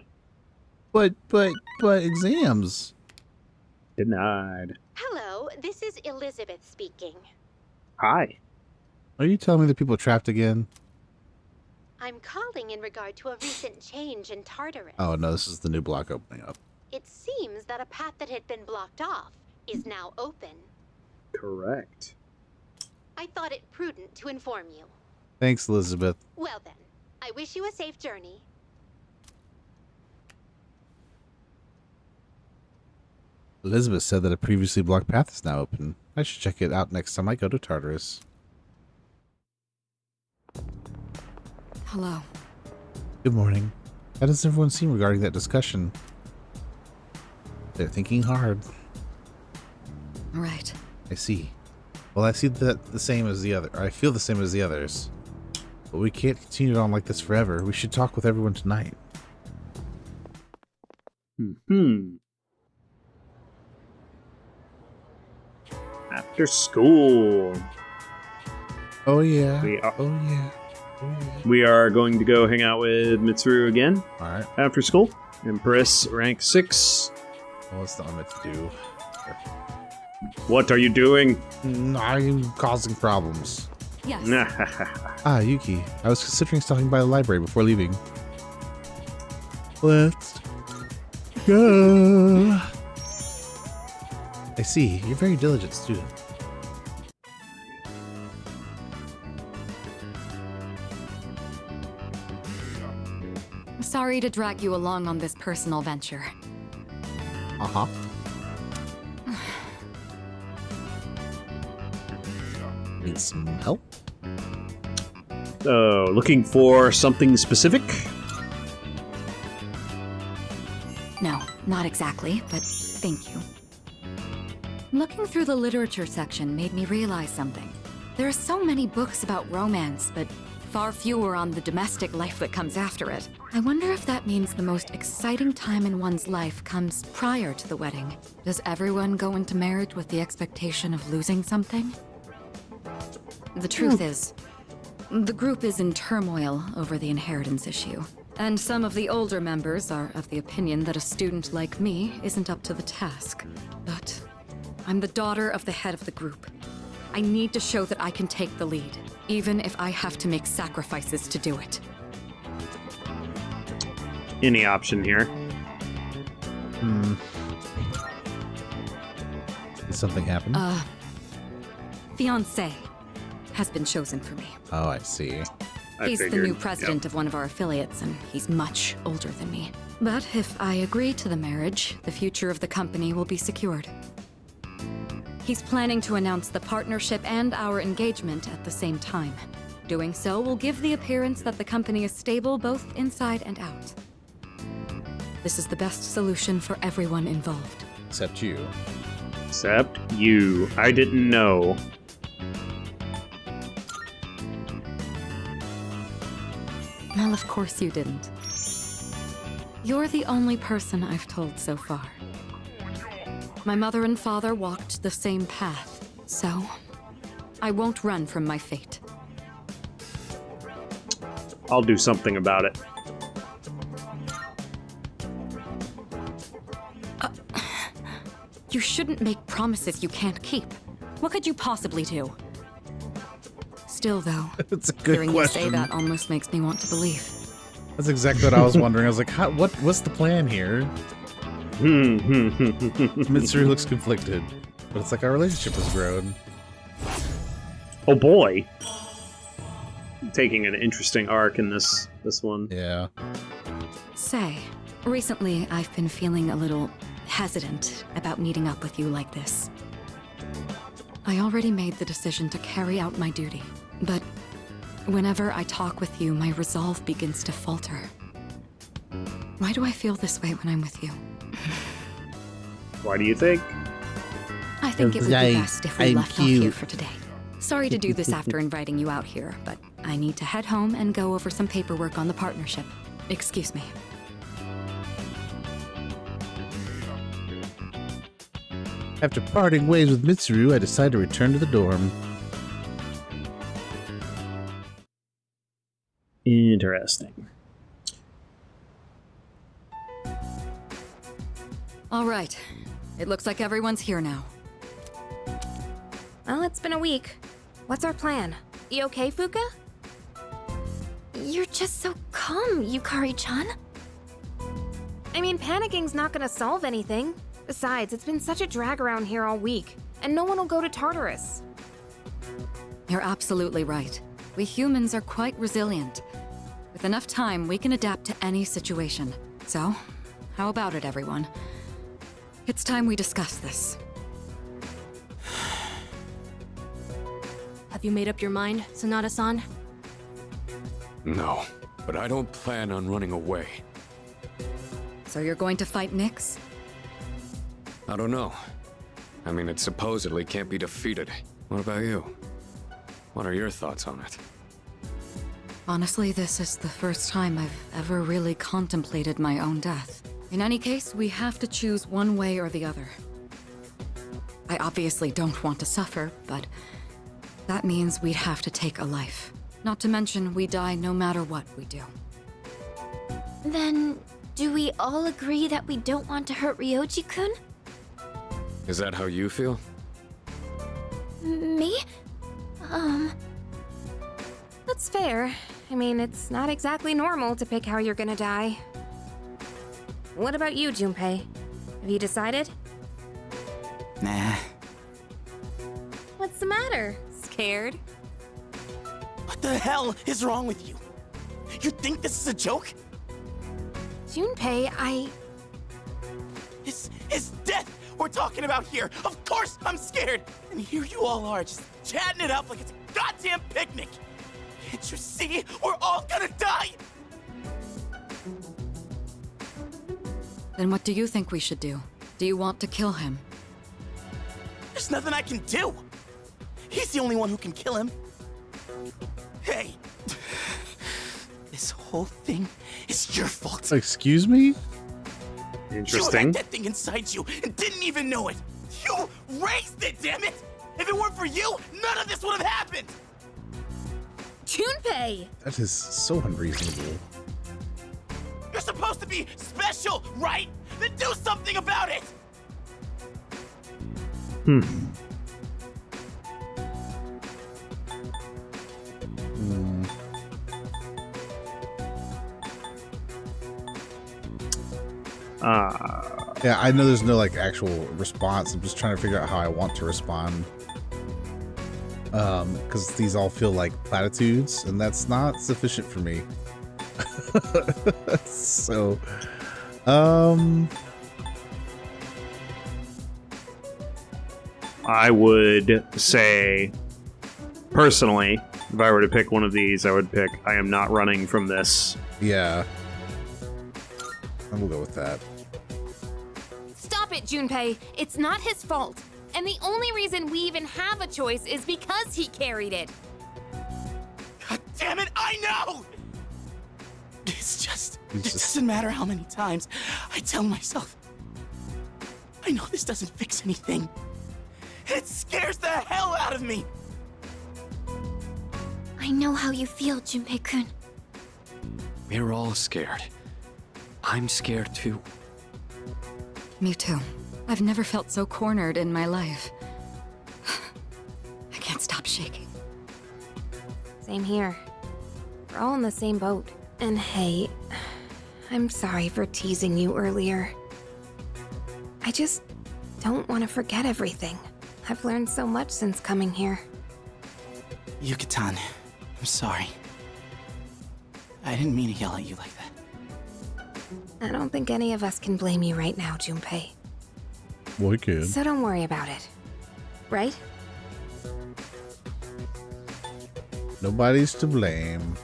But exams. Denied. Hello, this is Elizabeth speaking. Hi. Are you telling me the people trapped again? I'm calling in regard to a recent change in Tartarus. Oh no, this is the new block opening up. It seems that a path that had been blocked off is now open. Correct. I thought it prudent to inform you. Thanks, Elizabeth. Well then, I wish you a safe journey. Elizabeth said that a previously blocked path is now open. I should check it out next time I go to Tartarus. Hello. Good morning. How does everyone seem regarding that discussion? They're thinking hard. Right. I see. Well, I see that the same as the other. Or I feel the same as the others. But we can't continue on like this forever. We should talk with everyone tonight. After school. Oh yeah. We are, Oh yeah. we are going to go hang out with Mitsuru again. Alright. After school. Empress, rank 6. Well, that's not what I meant to do. What are you doing? I'm causing problems. Yes. Ah, Yuki. I was considering stopping by the library before leaving. Let's go. I see. You're a very diligent student. Sorry to drag you along on this personal venture. Uh-huh. need some help? Looking for something specific? No, not exactly, but thank you. Looking through the literature section made me realize something. There are so many books about romance, but far fewer on the domestic life that comes after it. I wonder if that means the most exciting time in one's life comes prior to the wedding. Does everyone go into marriage with the expectation of losing something? The truth is, the group is in turmoil over the inheritance issue. And some of the older members are of the opinion that a student like me isn't up to the task. But I'm the daughter of the head of the group. I need to show that I can take the lead, even if I have to make sacrifices to do it. Any option here? Did something happen? Fiancé has been chosen for me. Oh, I see. He's the new president of one of our affiliates, and he's much older than me. But if I agree to the marriage, the future of the company will be secured. He's planning to announce the partnership and our engagement at the same time. Doing so will give the appearance that the company is stable both inside and out. This is the best solution for everyone involved. Except you. Except you. I didn't know. Well, of course you didn't. You're the only person I've told so far. My mother and father walked the same path, so I won't run from my fate. I'll do something about it. You shouldn't make promises you can't keep. What could you possibly do? Still, though, That's a good hearing question. you say that almost makes me want to believe. That's exactly what I was wondering. I was like, what's the plan here? Mitsuru looks conflicted, but it's like our relationship has grown. Oh boy. Taking an interesting arc in this one. Yeah. Say, recently I've been feeling a little hesitant about meeting up with you like this. I already made the decision to carry out my duty, but whenever I talk with you, my resolve begins to falter. Why do I feel this way when I'm with you? Why do you think? I think it would be best if we left off here for today. Sorry to do this after inviting you out here, but I need to head home and go over some paperwork on the partnership. Excuse me. After parting ways with Mitsuru, I decide to return to the dorm. Interesting. All right. It looks like everyone's here now. Well, it's been a week. What's our plan? You okay, Fuka? You're just so calm, Yukari-chan. I mean, panicking is not gonna solve anything. Besides, it's been such a drag around here all week, and no one will go to Tartarus. You're absolutely right. We humans are quite resilient. With enough time, we can adapt to any situation. So, how about it, everyone? It's time we discuss this. Have you made up your mind, Sanada-san? No, but I don't plan on running away. So you're going to fight Nyx? I don't know. I mean, it supposedly can't be defeated. What about you? What are your thoughts on it? Honestly, this is the first time I've ever really contemplated my own death. In any case, we have to choose one way or the other. I obviously don't want to suffer, but that means we'd have to take a life. Not to mention, we die no matter what we do. Then, do we all agree that we don't want to hurt Ryoji-kun? Is that how you feel? Me? That's fair. I mean, it's not exactly normal to pick how you're gonna die. What about you, Junpei? Have you decided? Nah. What's the matter? Scared? What the hell is wrong with you? You think this is a joke? Junpei, It's death we're talking about here. Of course I'm scared. And here you all are, just chatting it up like it's a goddamn picnic! Can't you see? We're all gonna die! Then what do you think we should do? Do you want to kill him? There's nothing I can do! He's the only one who can kill him. Hey! This whole thing is your fault. Excuse me? Interesting. You had that thing inside you and didn't even know it. You raised it, damn it! If it weren't for you, none of this would have happened! Junpei! That is so unreasonable. You're supposed to be special, right? Then do something about it! Yeah, I know there's no like actual response. I'm just trying to figure out how I want to respond. Because these all feel like platitudes, and that's not sufficient for me. So, I would say, personally, if I were to pick one of these, I would pick I am not running from this. yeah. And we'll go with that. Stop it, Junpei. It's not his fault. And the only reason we even have a choice is because he carried it. God damn it, I know! It doesn't matter how many times I tell myself. I know this doesn't fix anything. It scares the hell out of me! I know how you feel, Junpei-kun. We're all scared. I'm scared too. Me too. I've never felt so cornered in my life. I can't stop shaking. Same here. We're all in the same boat. And hey, I'm sorry for teasing you earlier. I just don't want to forget everything. I've learned so much since coming here. Yuka-tan, I'm sorry. I didn't mean to yell at you like that. I don't think any of us can blame you right now, Junpei. Well, we could. So don't worry about it. Right? Nobody's to blame.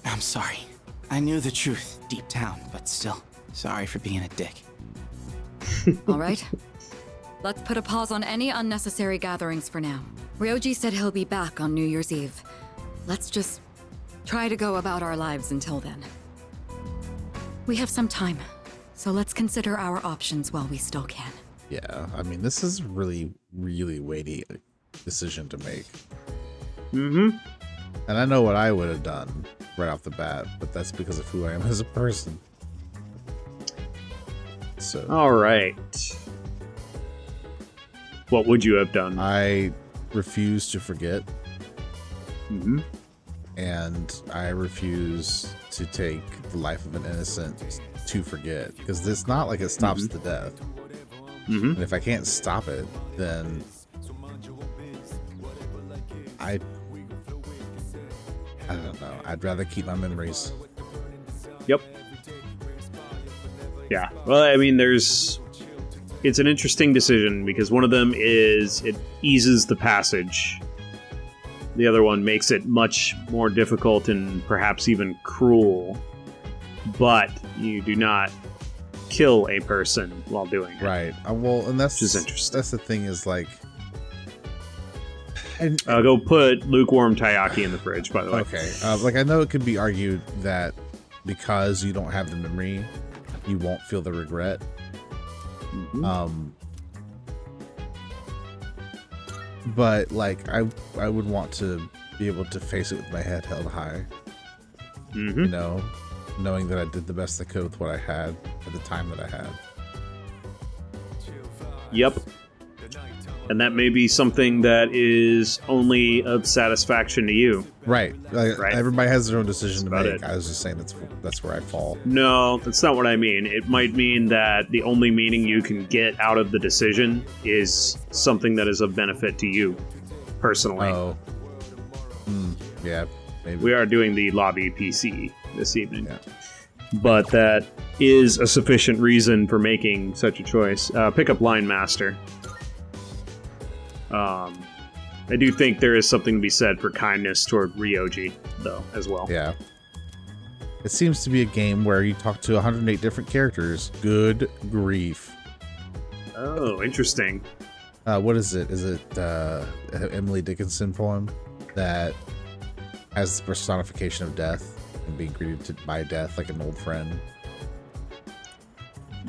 I'm sorry. I knew the truth deep down, but still, sorry for being a dick. All right. Let's put a pause on any unnecessary gatherings for now. Ryoji said he'll be back on New Year's Eve. Let's just try to go about our lives until then. We have some time, so let's consider our options while we still can. Yeah, I mean, this is really, really weighty decision to make. Mm-hmm. And I know what I would have done right off the bat, but that's because of who I am as a person. So. All right. What would you have done? I refuse to forget. Mm-hmm. And I refuse to take the life of an innocent to forget. Because it's not like it stops the death. Mm-hmm. And if I can't stop it, then I don't know. I'd rather keep my memories. Yep. Yeah. Well, I mean, it's an interesting decision because one of them is it eases the passage. The other one makes it much more difficult and perhaps even cruel. But you do not kill a person while doing it. Right. Well, and that's just interesting. That's the thing is like. Go put lukewarm taiyaki in the fridge, by the way. Okay. Like, I know it could be argued that because you don't have the memory, you won't feel the regret. Mm-hmm. But like, I would want to be able to face it with my head held high. Mm-hmm. You know, knowing that I did the best I could with what I had at the time that I had. Yep. And that may be something that is only of satisfaction to you. Right. Right. Everybody has their own decision to make. It. I was just saying that's where I fall. No, that's not what I mean. It might mean that the only meaning you can get out of the decision is something that is of benefit to you, personally. Oh. Yeah, maybe. We are doing the lobby PC this evening. Yeah. But that is a sufficient reason for making such a choice. Pick up Line Master. I do think there is something to be said for kindness toward Ryoji, though, as well. Yeah. It seems to be a game where you talk to 108 different characters. Good grief. Oh, interesting. What is it? Is it Emily Dickinson poem that has the personification of death and being greeted by death like an old friend?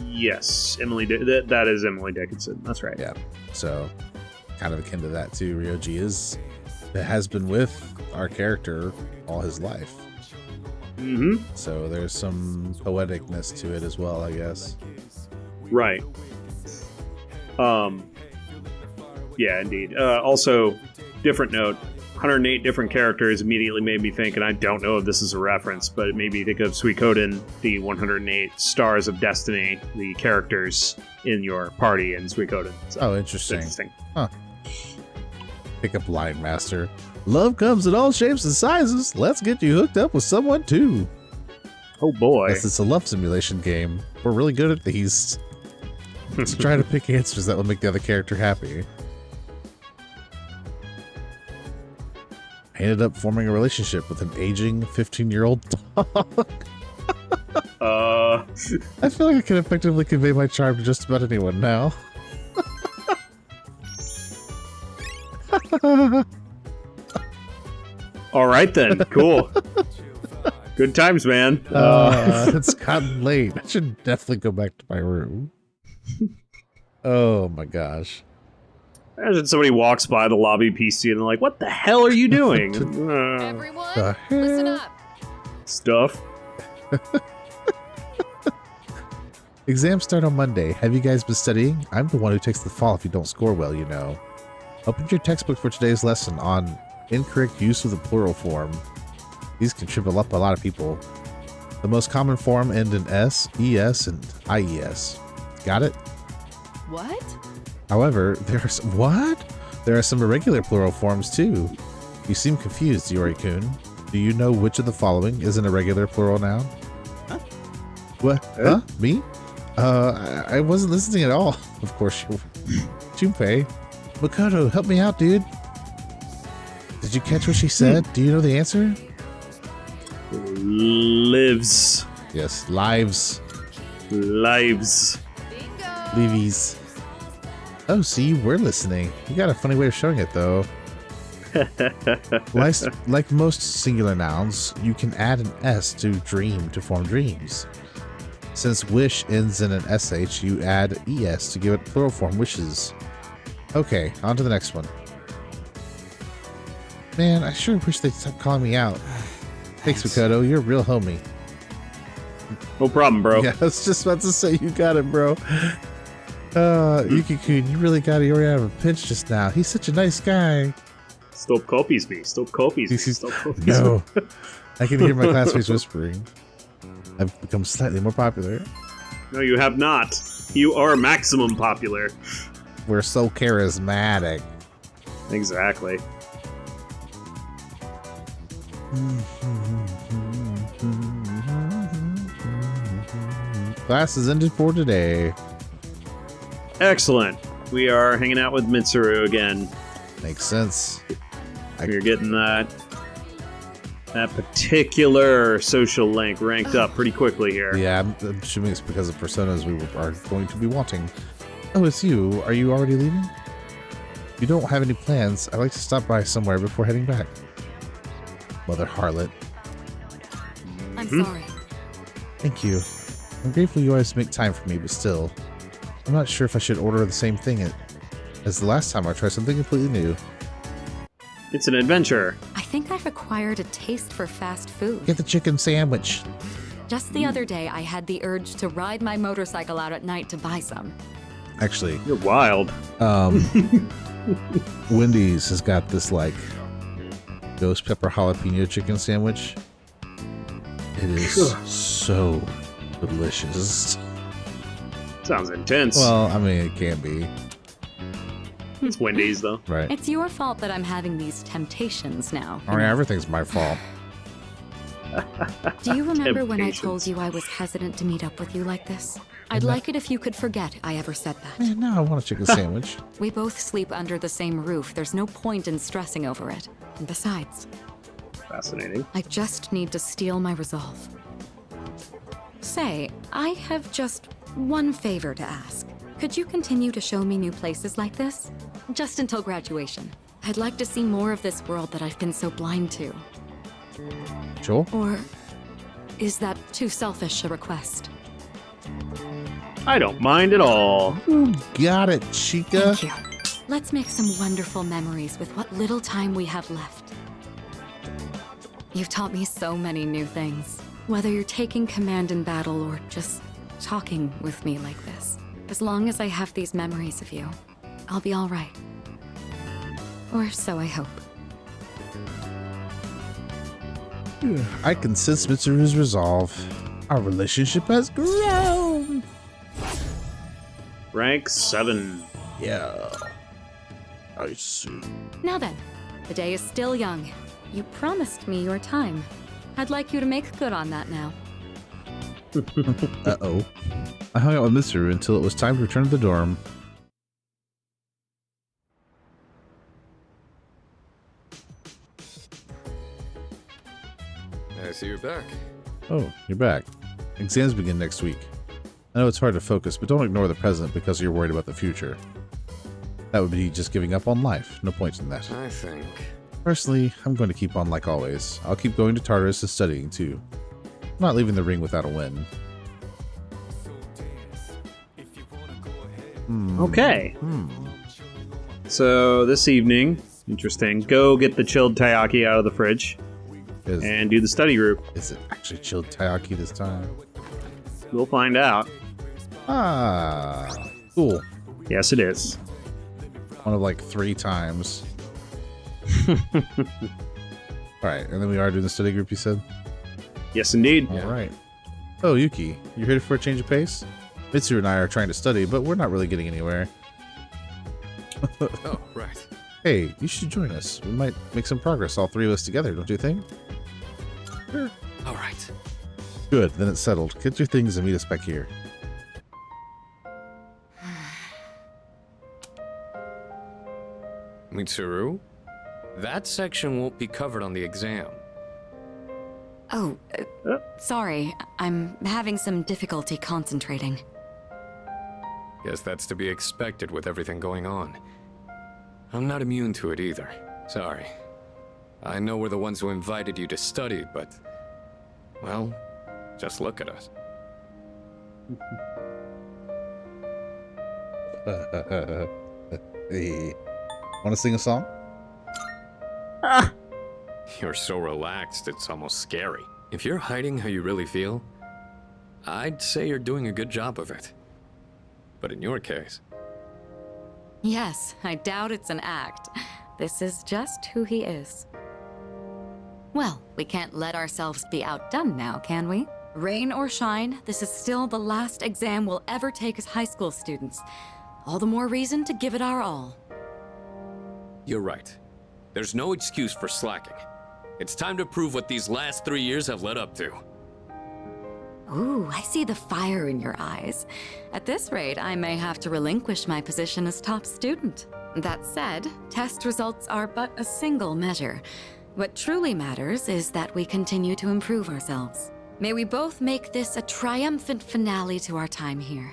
Yes, that is Emily Dickinson. That's right. Yeah. So, kind of akin to that too. Ryoji has been with our character all his life. Mm-hmm. So there's some poeticness to it as well, I guess. Right. Yeah, indeed. Also, different note, 108 different characters immediately made me think, and I don't know if this is a reference, but it made me think of Suikoden, the 108 Stars of Destiny, the characters in your party in Suikoden. So, oh, interesting. Interesting. Huh. Pick up Line Master. Love comes in all shapes and sizes. Let's get you hooked up with someone too. Oh boy. Yes, it's a love simulation game. We're really good at these. Let's try to pick answers that will make the other character happy. I ended up forming a relationship with an aging 15-year-old dog. I feel like I can effectively convey my charm to just about anyone now. All right then, cool. Good times, man. It's gotten late. I should definitely go back to my room. Oh my gosh. Imagine somebody walks by the lobby PC and they're like, what the hell are you doing? Everyone, listen up. Stuff. Exams start on Monday. Have you guys been studying? I'm the one who takes the fall if you don't score well, you know. Open your textbook for today's lesson on incorrect use of the plural form. These can trip up a lot of people. The most common form end in S, ES, and IES. Got it? What? However, there are some irregular plural forms too. You seem confused, Yori-kun. Do you know which of the following is an irregular plural noun? Huh? What? Huh? Me? I wasn't listening at all. Of course you Junpei. Makoto, help me out, dude. Did you catch what she said? Do you know the answer? Lives. Yes, lives. Lives. Leavies. Oh, see, we're listening. You got a funny way of showing it, though. Like most singular nouns, you can add an S to dream to form dreams. Since wish ends in an SH, you add ES to give it plural form wishes. Okay, on to the next one. Man, I sure wish they'd stop calling me out. Thanks, Makoto. You're a real homie. No problem, bro. Yeah, I was just about to say you got it, bro. Yuki-kun, you really got Iori out of a pinch just now. He's such a nice guy. Stop copies me. Stop copies me. Stop copies No. me. I can hear my classmates whispering. I've become slightly more popular. No, you have not. You are maximum popular. We're so charismatic. Exactly. Class is ended for today. Excellent. We are hanging out with Mitsuru again. Makes sense. We're getting that particular social link ranked up pretty quickly here. Yeah, I'm assuming it's because of personas we are going to be wanting. Oh, it's you. Are you already leaving? If you don't have any plans, I'd like to stop by somewhere before heading back. Mother harlot. I'm sorry. Thank you. I'm grateful you always make time for me, but still, I'm not sure if I should order the same thing as the last time I tried something completely new. It's an adventure. I think I've acquired a taste for fast food. Get the chicken sandwich. Just the other day, I had the urge to ride my motorcycle out at night to buy some. Actually, You're wild. Wendy's has got this like ghost pepper jalapeno chicken sandwich. It is so delicious. Sounds intense. Well, I mean, it can be. It's Wendy's, though. Right. It's your fault that I'm having these temptations now. I mean, everything's my fault. Do you remember when I Temptations. told you I was hesitant to meet up with you like this? I'd like it if you could forget I ever said that. Man, now I want a chicken sandwich. We both sleep under the same roof. There's no point in stressing over it. And besides, Fascinating. I just need to steel my resolve. Say, I have just one favor to ask. Could you continue to show me new places like this? Just until graduation. I'd like to see more of this world that I've been so blind to. Joel? Or is that too selfish a request? I don't mind at all. You got it, Chica. Thank you. Let's make some wonderful memories with what little time we have left. You've taught me so many new things. Whether you're taking command in battle or just talking with me like this. As long as I have these memories of you, I'll be all right. Or so I hope. I can sense Mitsuru's resolve. Our relationship has grown. Rank 7. Yeah. I see. Now then, the day is still young. You promised me your time. I'd like you to make good on that now. Uh-oh. I hung out with Mitsuru until it was time to return to the dorm. I see you're back. Oh, you're back. Exams begin next week. I know it's hard to focus, but don't ignore the present because you're worried about the future. That would be just giving up on life. No point in that. I think. Personally, I'm going to keep on like always. I'll keep going to Tartarus and studying too. I'm not leaving the ring without a win. Okay. So this evening, interesting, go get the chilled taiyaki out of the fridge and do the study group. Is it actually chilled taiyaki this time? We'll find out. Ah, cool. Yes, it is. One of like 3 times. Alright, and then we are doing the study group, you said? Yes, indeed. Alright. Oh, Yuki, you're here for a change of pace? Mitsuru and I are trying to study, but we're not really getting anywhere. Oh, right. Hey, you should join us. We might make some progress, all 3 of us together, don't you think? All right. Good, then it's settled. Get your things and meet us back here. Mitsuru, that section won't be covered on the exam. Oh, sorry. I'm having some difficulty concentrating. Guess that's to be expected with everything going on. I'm not immune to it either. Sorry. I know we're the ones who invited you to study, but... well, just look at us. Hey. Want to sing a song? You're so relaxed, it's almost scary. If you're hiding how you really feel, I'd say you're doing a good job of it. But in your case... Yes, I doubt it's an act. This is just who he is. Well, we can't let ourselves be outdone now, can we? Rain or shine, this is still the last exam we'll ever take as high school students. All the more reason to give it our all. You're right. There's no excuse for slacking. It's time to prove what these last 3 years have led up to. Ooh, I see the fire in your eyes. At this rate, I may have to relinquish my position as top student. That said, test results are but a single measure. What truly matters is that we continue to improve ourselves. May we both make this a triumphant finale to our time here.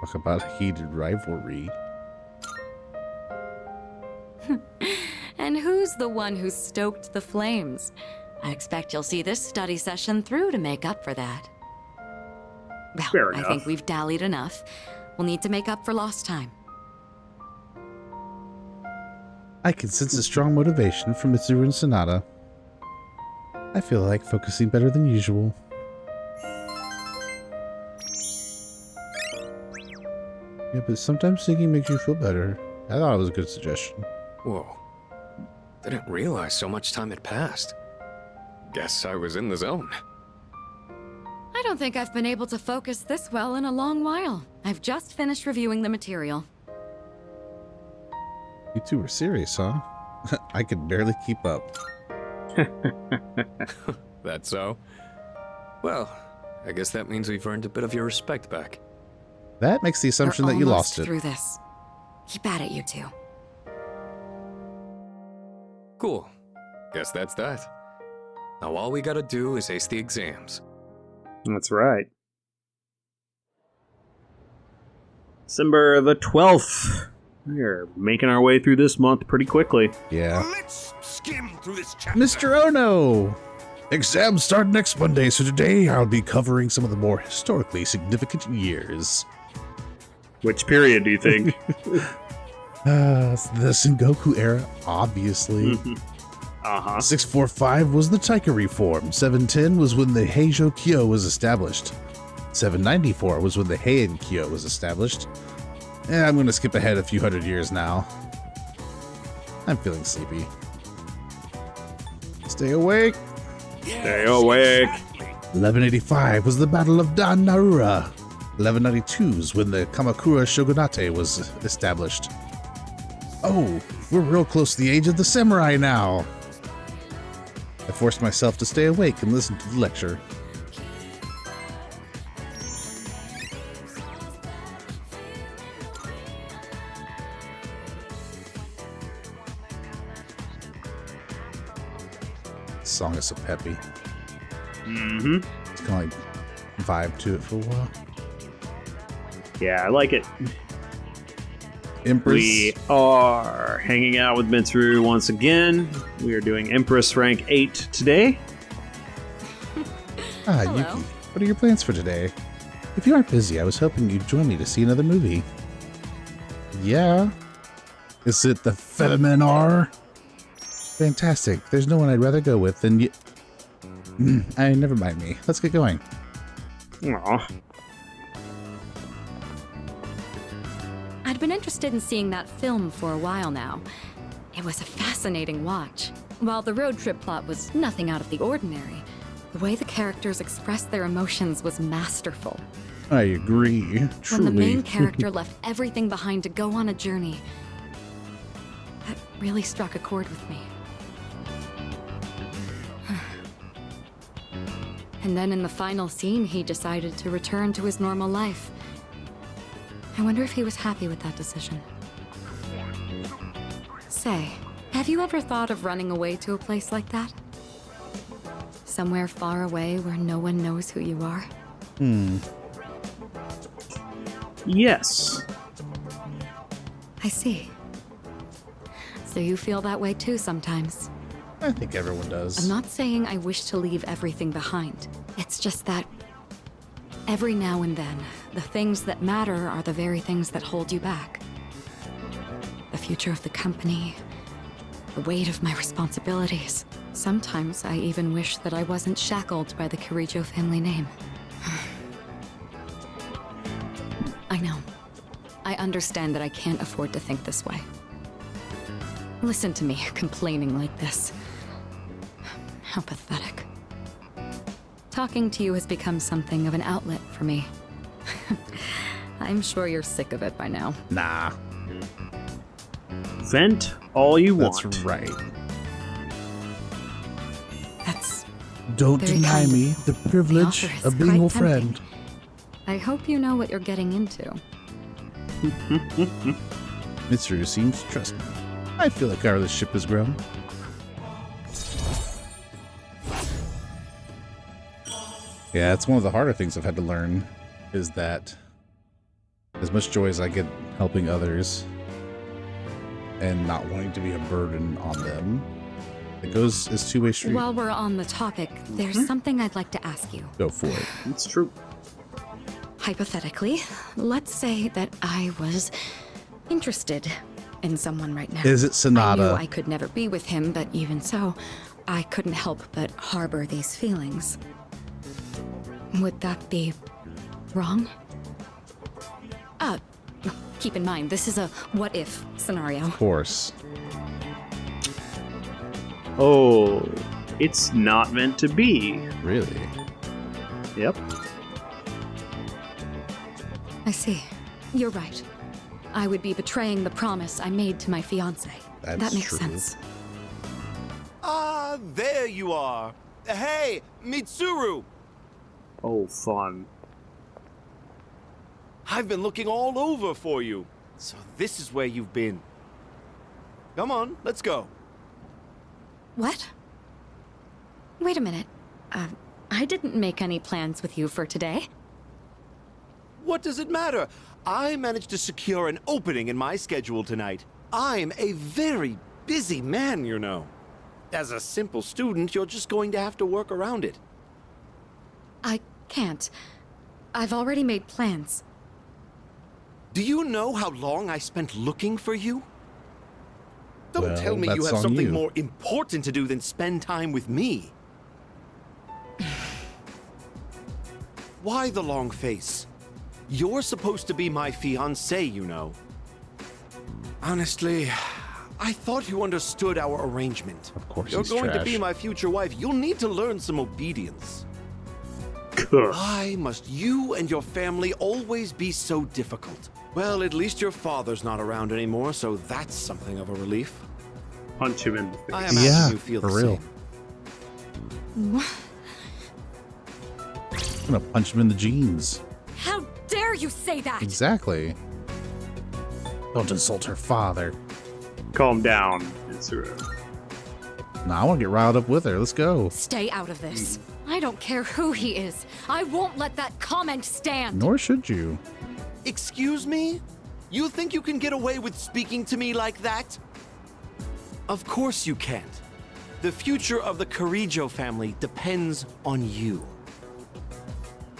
Talk about heated rivalry. And who's the one who stoked the flames? I expect you'll see this study session through to make up for that. Well, Fair I enough. think we've dallied enough. We'll need to make up for lost time. I can sense a strong motivation from Mitsuru and Sonata. I feel like focusing better than usual. Yeah, but sometimes singing makes you feel better. I thought it was a good suggestion. Whoa. Didn't realize so much time had passed. Guess I was in the zone. I don't think I've been able to focus this well in a long while. I've just finished reviewing the material. You two were serious, huh? I could barely keep up. That's so? Well, I guess that means we've earned a bit of your respect back. That makes the assumption We're that you almost lost it. through this. Keep at it, you two. Cool. Guess that's that. Now all we gotta do is ace the exams. That's right. December the 12th. We're making our way through this month pretty quickly. Yeah. Let's skim through this chapter. Mr. Ono! Exams start next Monday, so today I'll be covering some of the more historically significant years. Which period do you think? The Sengoku era, obviously. Uh-huh. 645 was the Taika reform. 710 was when the Heijo Kyo was established. 794 was when the Heian Kyo was established. I'm going to skip ahead a few hundred years now. I'm feeling sleepy. Stay awake. Stay awake. 1185 was the Battle of Dan Narura. 1192 is when the Kamakura Shogunate was established. Oh, we're real close to the age of the samurai now. I forced myself to stay awake and listen to the lecture. This song is so peppy. Mm-hmm. It's kind of like vibe to it for a while. Yeah, I like it. Empress. We are hanging out with Mitsuru once again. We are doing Empress rank 8 today. Hello. Yuki, what are your plans for today? If you aren't busy, I was hoping you'd join me to see another movie. Yeah? Is it the Feminar? Fantastic. There's no one I'd rather go with than you. Never mind me. Let's get going. Aw. I'd been interested in seeing that film for a while now. It was a fascinating watch. While the road trip plot was nothing out of the ordinary, the way the characters expressed their emotions was masterful. I agree. Truly. When the main character left everything behind to go on a journey, that really struck a chord with me. And then in the final scene, he decided to return to his normal life. I wonder if he was happy with that decision. Say, have you ever thought of running away to a place like that? Somewhere far away where no one knows who you are? Yes. I see. So you feel that way too sometimes. I think everyone does. I'm not saying I wish to leave everything behind. It's just that every now and then, the things that matter are the very things that hold you back. The future of the company, the weight of my responsibilities. Sometimes I even wish that I wasn't shackled by the Kirijo family name. I know. I understand that I can't afford to think this way. Listen to me complaining like this. How pathetic. Talking to you has become something of an outlet for me. I'm sure you're sick of it by now. Nah. Vent all you want. That's right. That's Don't very deny kind me of the you. privilege The offer is of being quite your tempting. friend. I hope you know what you're getting into. Mitsuru seems to trust me. I feel like our relationship has grown. Yeah, it's one of the harder things I've had to learn, is that as much joy as I get helping others and not wanting to be a burden on them, it goes as two-way street. While we're on the topic, there's something I'd like to ask you. Go for it. It's true. Hypothetically, let's say that I was interested in someone right now. Is it I Sonata? knew I could never be with him, but even so, I couldn't help but harbor these feelings. Would that be wrong? Keep in mind, this is a what-if scenario. Of course. Oh, it's not meant to be. Really? Yep. I see. You're right. I would be betraying the promise I made to my fiancé. That's That makes true. sense. Ah, there you are. Hey, Mitsuru! Oh, fun. I've been looking all over for you. So this is where you've been. Come on, let's go. What? Wait a minute. I didn't make any plans with you for today. What does it matter? I managed to secure an opening in my schedule tonight. I'm a very busy man, you know. As a simple student, you're just going to have to work around it. I can't. I've already made plans. Do you know how long I spent looking for you? Don't Well, tell me you that's have on something you. more important to do than spend time with me. Why the long face? You're supposed to be my fiancé, you know. Honestly, I thought you understood our arrangement. Of course You're he's going to trash. be my future wife. You'll need to learn some obedience. Why must you and your family always be so difficult? Well, at least your father's not around anymore, so that's something of a relief. Punch him in the face. I imagine Yeah, you feel for the real. same. I'm gonna punch him in the jeans. How dare you say that? Exactly. Don't insult her father. Calm down, Mitsuru. Nah, I want to get riled up with her. Let's go. Stay out of this. I don't care who he is. I won't let that comment stand. Nor should you. Excuse me? You think you can get away with speaking to me like that? Of course you can't. The future of the Kirijo family depends on you.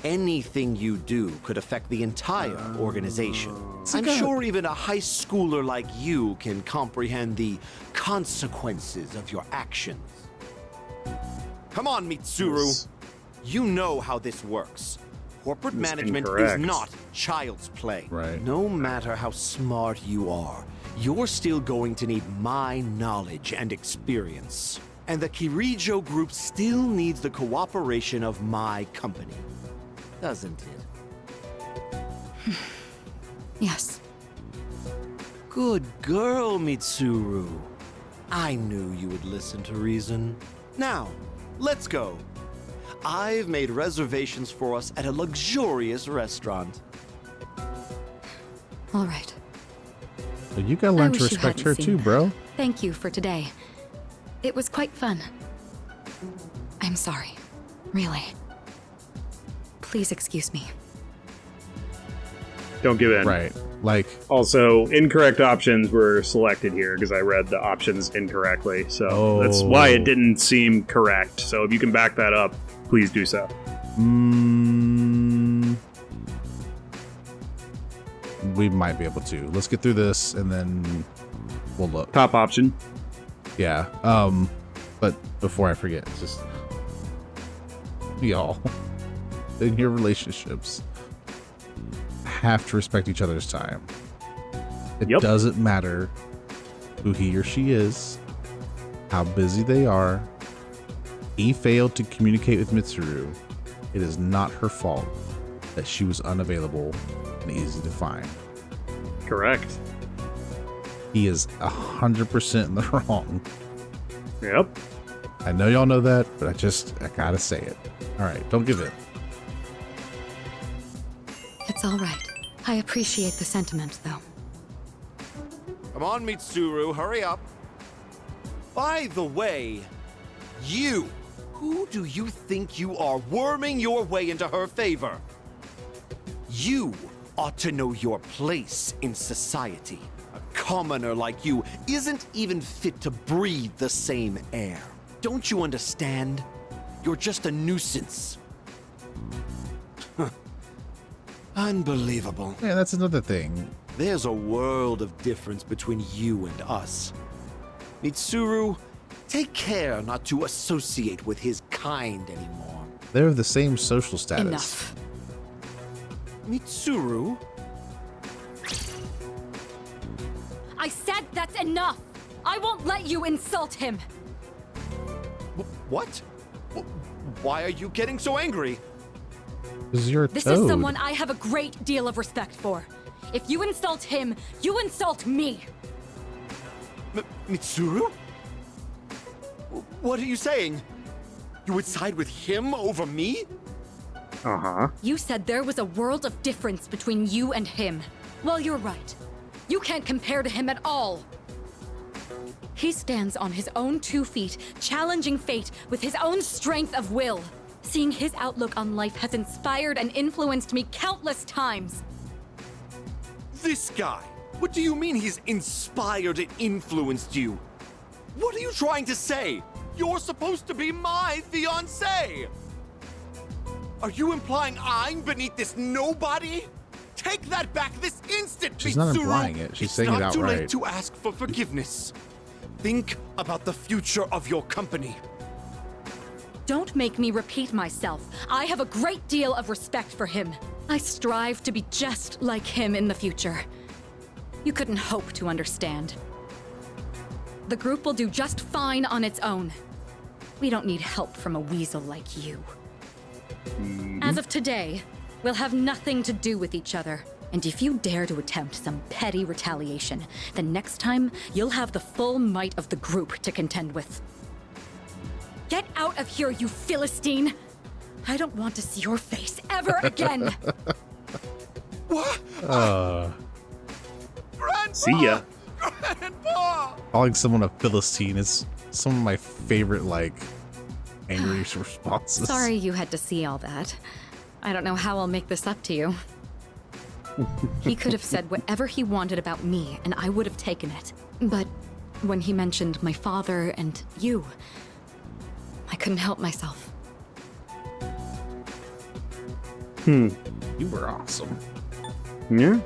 Anything you do could affect the entire organization. I'm sure even a high schooler like you can comprehend the consequences of your actions. Come on, Mitsuru. You know how this works. Corporate That's management incorrect. is not child's play. Right. No matter how smart you are, you're still going to need my knowledge and experience. And the Kirijo group still needs the cooperation of my company. Doesn't it? Yes. Good girl, Mitsuru. I knew you would listen to reason. Now, let's go. I've made reservations for us at a luxurious restaurant. All right. But you gotta I learn to wish you respect hadn't her seen too, bro. that. Thank you for today. It was quite fun. I'm sorry. Really. Please excuse me. Don't give in. Right. Like, Also, incorrect options were selected here because I read the options incorrectly. So that's why it didn't seem correct. So if you can back that up, please do so. we might be able to. Let's get through this and then we'll look. Top option. Yeah. But before I forget, it's just y'all in your relationships have to respect each other's time. It Yep. doesn't matter who he or she is, how busy they are. He failed to communicate with Mitsuru. It is not her fault that she was unavailable and easy to find. Correct. He is 100% in the wrong. Yep. I know y'all know that, but I gotta say it. All right, don't give in. It's all right. I appreciate the sentiment, though. Come on, Mitsuru, hurry up. By the way, who do you think you are worming your way into her favor? You ought to know your place in society. A commoner like you isn't even fit to breathe the same air. Don't you understand? You're just a nuisance. Unbelievable. Yeah, that's another thing. There's a world of difference between you and us. Mitsuru, take care not to associate with his kind anymore. They're of the same social status. Enough. Mitsuru? I said that's enough! I won't let you insult him! What? Why are you getting so angry? Because you're a This toad. is someone I have a great deal of respect for. If you insult him, you insult me! Mitsuru? What are you saying? You would side with him over me? Uh-huh. You said there was a world of difference between you and him. Well, you're right. You can't compare to him at all. He stands on his own 2 feet, challenging fate with his own strength of will. Seeing his outlook on life has inspired and influenced me countless times. This guy? What do you mean he's inspired and influenced you? What are you trying to say? You're supposed to be my fiancé! Are you implying I'm beneath this nobody? Take that back this instant, She's not Mitsuru! implying it. She's saying it It's not too outright. late to ask for forgiveness. Think about the future of your company. Don't make me repeat myself. I have a great deal of respect for him. I strive to be just like him in the future. You couldn't hope to understand. The group will do just fine on its own. We don't need help from a weasel like you. As of today, we'll have nothing to do with each other. And if you dare to attempt some petty retaliation, then next time, you'll have the full might of the group to contend with. Get out of here, you Philistine! I don't want to see your face ever again! What? Grandpa! See ya. Grandpa! Calling someone a Philistine is some of my favorite, like, angry responses. Sorry you had to see all that. I don't know how I'll make this up to you. He could have said whatever he wanted about me, and I would have taken it. But when he mentioned my father and you, I couldn't help myself. You were awesome. Yeah?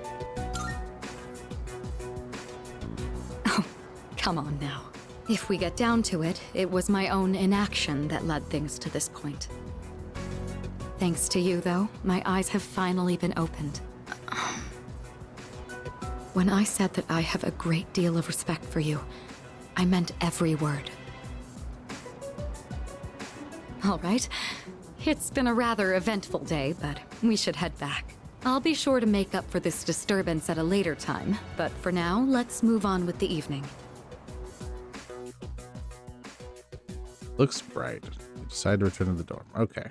Oh, come on now. If we get down to it, it was my own inaction that led things to this point. Thanks to you, though, my eyes have finally been opened. When I said that I have a great deal of respect for you, I meant every word. All right. It's been a rather eventful day, but we should head back. I'll be sure to make up for this disturbance at a later time, but for now, let's move on with the evening. Looks bright. You decide to return to the dorm. Okay.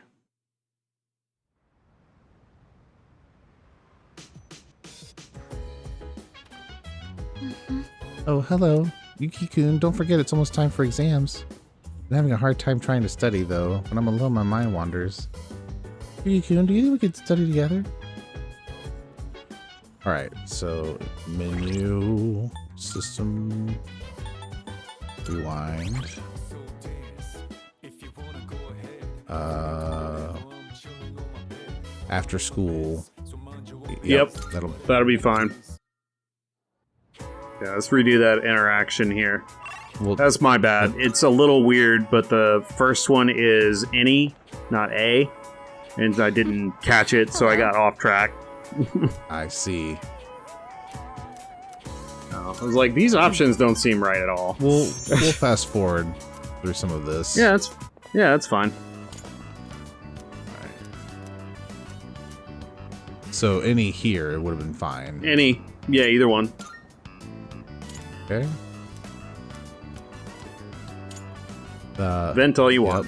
Oh, hello. Yuki-kun, don't forget it's almost time for exams. I'm having a hard time trying to study, though. When I'm alone, my mind wanders. Yuki-kun, do you think we could study together? Alright, so menu, system, rewind. After school. Yep. That'll be fine. Yeah, let's redo that interaction here. Well, that's my bad. It's a little weird, but the first one is any, not a, and I didn't catch it, so I got off track. I see. I was like, these options don't seem right at all. We'll fast forward through some of this. Yeah, that's fine. So any here would have been fine. Any, yeah, either one. Okay. Vent all you want.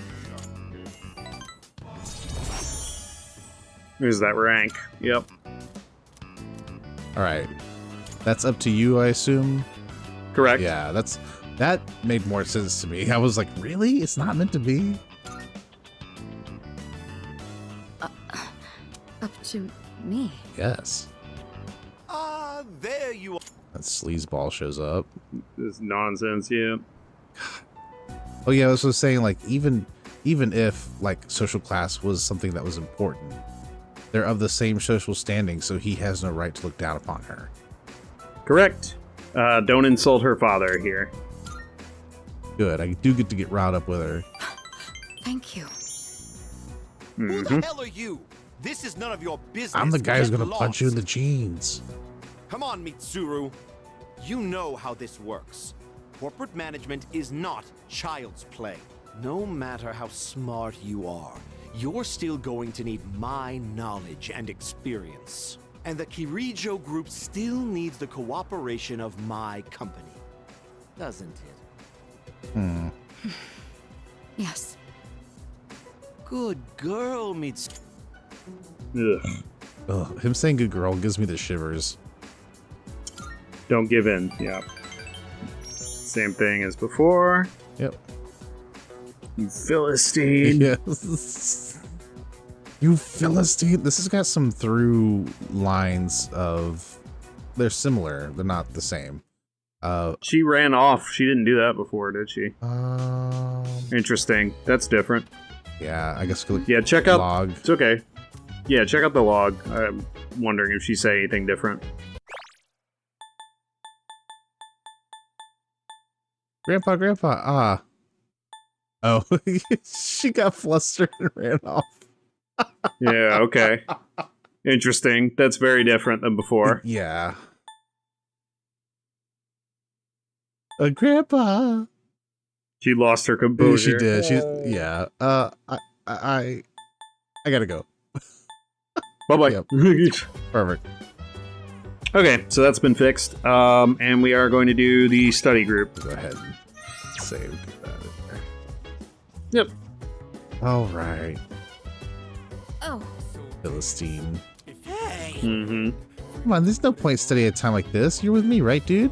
There's that rank. Yep. All right. That's up to you, I assume. Correct. Yeah, that made more sense to me. I was like, really? It's not meant to be? Up to me? Yes. There you are. That sleazeball shows up. This nonsense, yeah. Oh yeah, I was just saying, like, even if like social class was something that was important, they're of the same social standing, so he has no right to look down upon her. Correct. Don't insult her father here. Good. I do get to get riled up with her. Thank you. Who the hell are you? This is none of your business. I'm the guy who's gonna Get punch you in the lost. jeans. Come on, Mitsuru. You know how this works. Corporate management is not child's play. No matter how smart you are, you're still going to need my knowledge and experience. And the Kirijo group still needs the cooperation of my company. Doesn't it? Yes. Good girl, Mitsu. Ugh. Ugh, him saying good girl gives me the shivers. Don't give in. Yeah. Same thing as before. Yep. You Philistine. Yes. You Philistine. This has got some through lines of... They're similar. They're not the same. She ran off. She didn't do that before, did she? Interesting. That's different. Yeah, I guess... Yeah, check out... log. It's okay. Yeah, check out the log. I'm wondering if she said anything different. Grandpa. Oh, she got flustered and ran off. Yeah, okay. Interesting. That's very different than before. Yeah. Grandpa. She lost her composure. She did. Yeah. I gotta go. Bye-bye. Yep. Perfect. Okay, so that's been fixed. And we are going to do the study group. Go ahead and save that in there. Yep. All right. Oh. Philistine. Hey. Mm-hmm. Come on, there's no point studying at a time like this. You're with me, right, dude?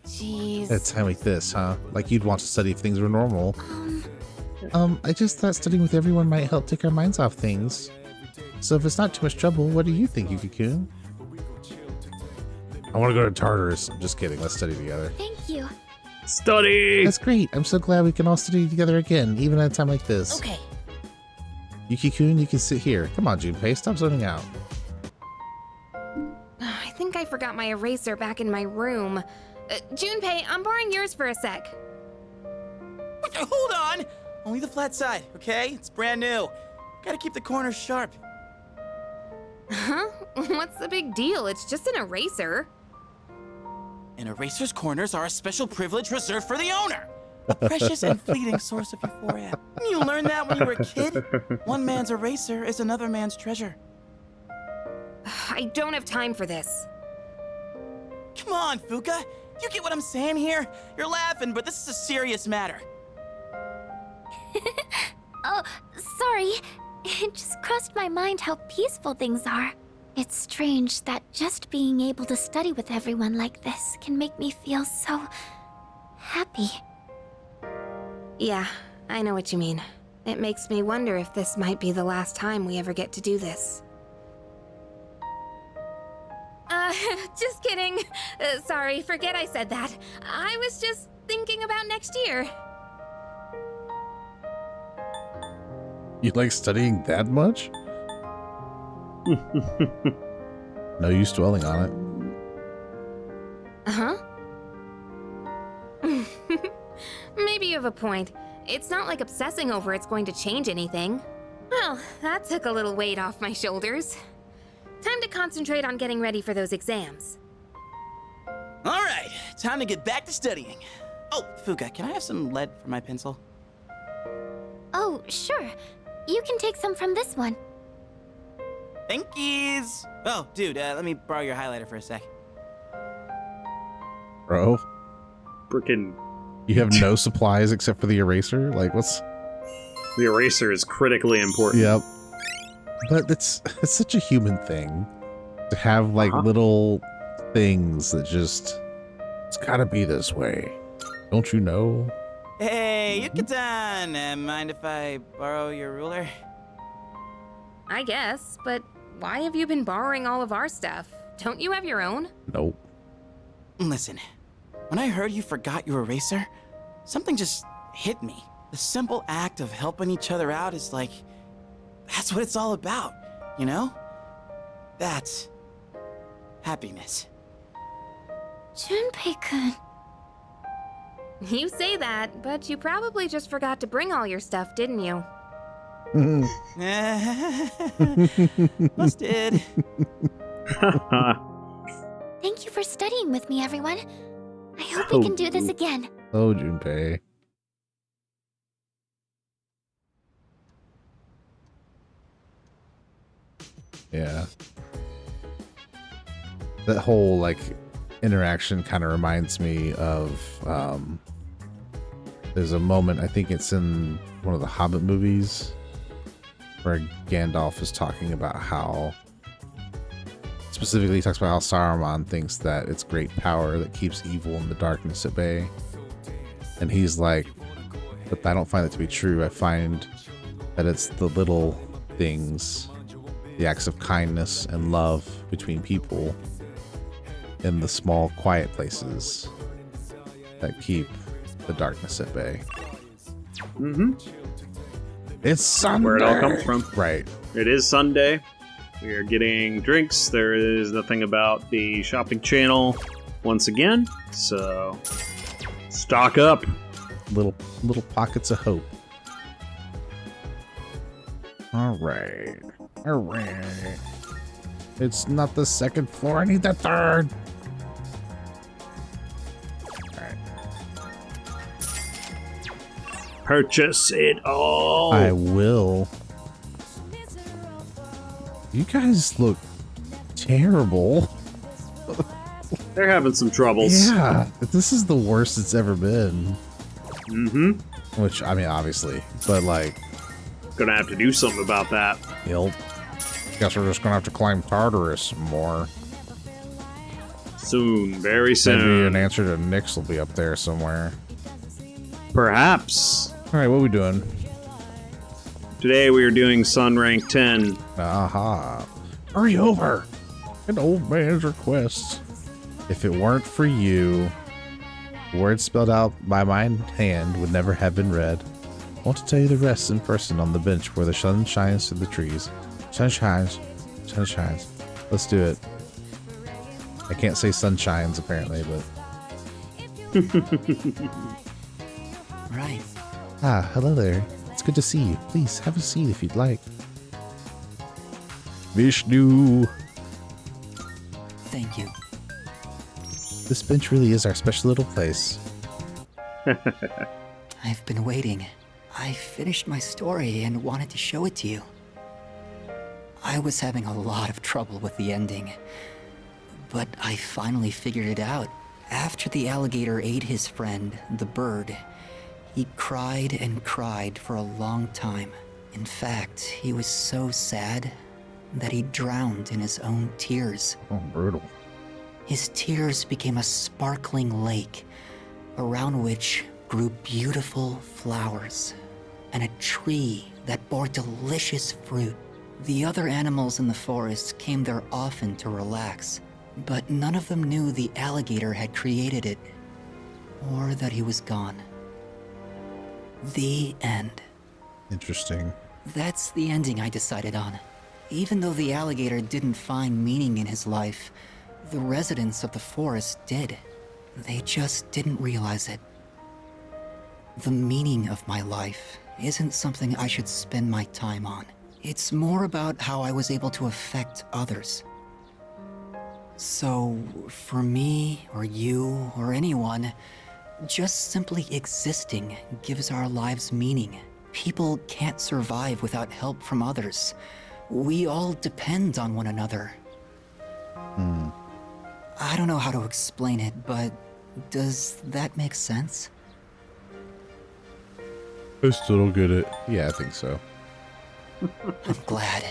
Jeez. At a time like this, huh? Like you'd want to study if things were normal. I just thought studying with everyone might help take our minds off things. So if it's not too much trouble, what do you think, Yuki-kun? I want to go to Tartarus. I'm just kidding. Let's study together. Thank you. Study! That's great. I'm so glad we can all study together again, even at a time like this. Okay. Yuki-kun, you can sit here. Come on, Junpei. Stop zoning out. I think I forgot my eraser back in my room. Junpei, I'm borrowing yours for a sec. Hold on! Only the flat side, okay? It's brand new. Gotta keep the corners sharp. Huh? What's the big deal? It's just an eraser. An eraser's corners are a special privilege reserved for the owner. A precious and fleeting source of euphoria. You learned that when you were a kid? One man's eraser is another man's treasure. I don't have time for this. Come on, Fuka. You get what I'm saying here? You're laughing, but this is a serious matter. Oh, sorry. It just crossed my mind how peaceful things are. It's strange that just being able to study with everyone like this can make me feel so happy. Yeah, I know what you mean. It makes me wonder if this might be the last time we ever get to do this. Just kidding. Sorry, forget I said that. I was just thinking about next year. You like studying that much? No use dwelling on it. Huh? Maybe you have a point. It's not like obsessing over it's going to change anything. Well, that took a little weight off my shoulders. Time to concentrate on getting ready for those exams. All right, time to get back to studying. Oh, Fuka, can I have some lead for my pencil? Oh, sure. You can take some from this one. Thank yous. Oh, dude, let me borrow your highlighter for a sec. Bro, Frickin' you have no supplies except for the eraser? Like, what's... the eraser is critically important. Yep. But it's such a human thing to have, like, little things that just... It's gotta be this way. Don't you know? Hey, Yuka-tan! Mind if I borrow your ruler? I guess, but why have you been borrowing all of our stuff? Don't you have your own? Nope. Listen, when I heard you forgot your eraser, something just hit me. The simple act of helping each other out is like... That's what it's all about, you know? That's... happiness. Junpei-kun. You say that, but you probably just forgot to bring all your stuff, didn't you? Busted. Thank you for studying with me, everyone. I hope we can do this again. Oh, Junpei. Yeah. That whole, like, interaction kind of reminds me of There's a moment, I think it's in one of the Hobbit movies, where Gandalf is talking about how, specifically he talks about how Saruman thinks that it's great power that keeps evil in the darkness at bay. And he's like, but I don't find it to be true. I find that it's the little things, the acts of kindness and love between people in the small, quiet places that keep the darkness at bay. Mm-hmm. It's Sunday. Where it all comes from. Right. It is Sunday. We are getting drinks. There is nothing about the shopping channel once again. So stock up. Little pockets of hope. All right. It's not the second floor. I need the third. All right. Purchase it all. I will. You guys look terrible. They're having some troubles. Yeah, this is the worst it's ever been. Mm-hmm. Which, I mean, obviously, but like... Gonna have to do something about that. Yep. Guess we're just gonna have to climb Tartarus more. Soon, very soon. Maybe an answer to Nyx will be up there somewhere. Perhaps. Alright, what are we doing? Today we are doing Sun Rank 10. Aha. Hurry over! An old man's request. If it weren't for you, words spelled out by my hand would never have been read. I want to tell you the rest in person on the bench where the sun shines through the trees. Sun shines. Sun shines. Let's do it. I can't say sun shines, apparently, but... Right. Ah, hello there. It's good to see you. Please, have a seat if you'd like. Vishnu! Thank you. This bench really is our special little place. I've been waiting. I finished my story and wanted to show it to you. I was having a lot of trouble with the ending, but I finally figured it out. After the alligator ate his friend, the bird, he cried and cried for a long time. In fact, he was so sad that he drowned in his own tears. Oh, brutal. His tears became a sparkling lake, around which grew beautiful flowers, and a tree that bore delicious fruit. The other animals in the forest came there often to relax, but none of them knew the alligator had created it, or that he was gone. The end. Interesting. That's the ending I decided on. Even though the alligator didn't find meaning in his life, the residents of the forest did. They just didn't realize it. The meaning of my life isn't something I should spend my time on. It's more about how I was able to affect others. So, for me, or you, or anyone, just simply existing gives our lives meaning. People can't survive without help from others. We all depend on one another. I don't know how to explain it, but does that make sense? I still don't get it. Yeah, I think so. I'm glad.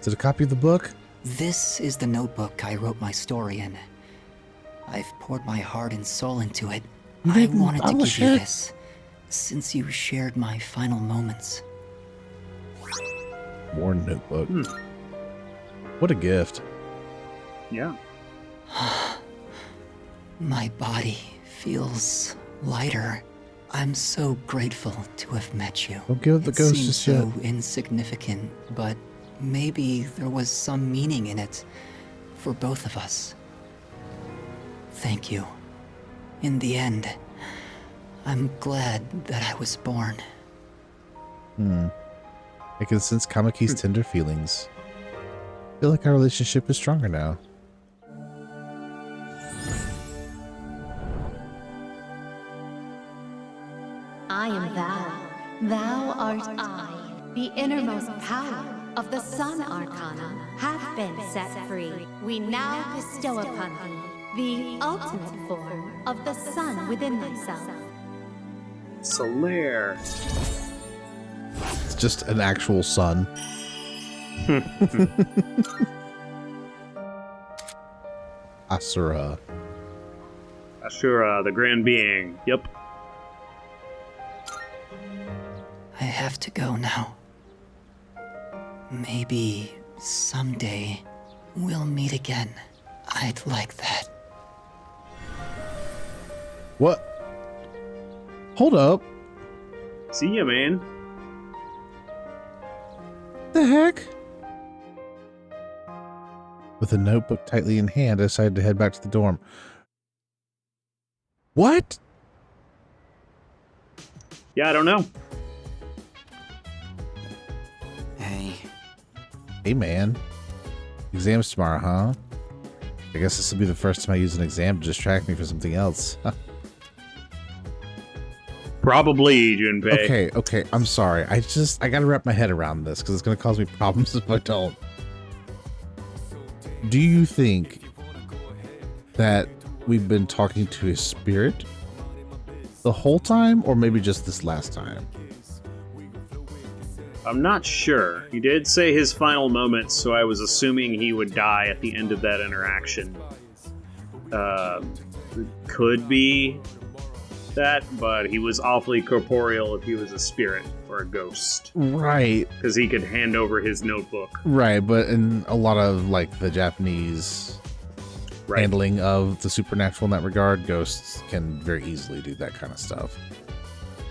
Is it a copy of the book? This is the notebook I wrote my story in. I've poured my heart and soul into it. I wanted to give you this, since you shared my final moments. More notebook. What a gift. Yeah. My body feels lighter. I'm so grateful to have met you. Don't give up the ghost seems just so yet. insignificant, but maybe there was some meaning in it for both of us. Thank you. In the end, I'm glad that I was born. I can sense Kamaki's tender feelings. I feel like our relationship is stronger now. I am thou. Thou art I. The innermost power of the Sun Arcana hath been set free. We now bestow upon thee the ultimate form of the sun within thyself. Solaire. It's just an actual sun. Asura. Ashura, the grand being. Yep. I have to go now. Maybe someday we'll meet again. I'd like that. What? Hold up. See ya, man. The heck? With a notebook tightly in hand, I decided to head back to the dorm. What? Yeah, I don't know. Hey, man. Exams tomorrow, huh? I guess this will be the first time I use an exam to distract me from something else. Probably, Junpei. Okay. I'm sorry. I gotta wrap my head around this because it's gonna cause me problems if I don't. Do you think that we've been talking to his spirit the whole time, or maybe just this last time? I'm not sure. He did say his final moments, so I was assuming he would die at the end of that interaction. Could be that, but he was awfully corporeal if he was a spirit or a ghost. Right. Because he could hand over his notebook. Right, but in a lot of like the Japanese handling of the supernatural in that regard, ghosts can very easily do that kind of stuff.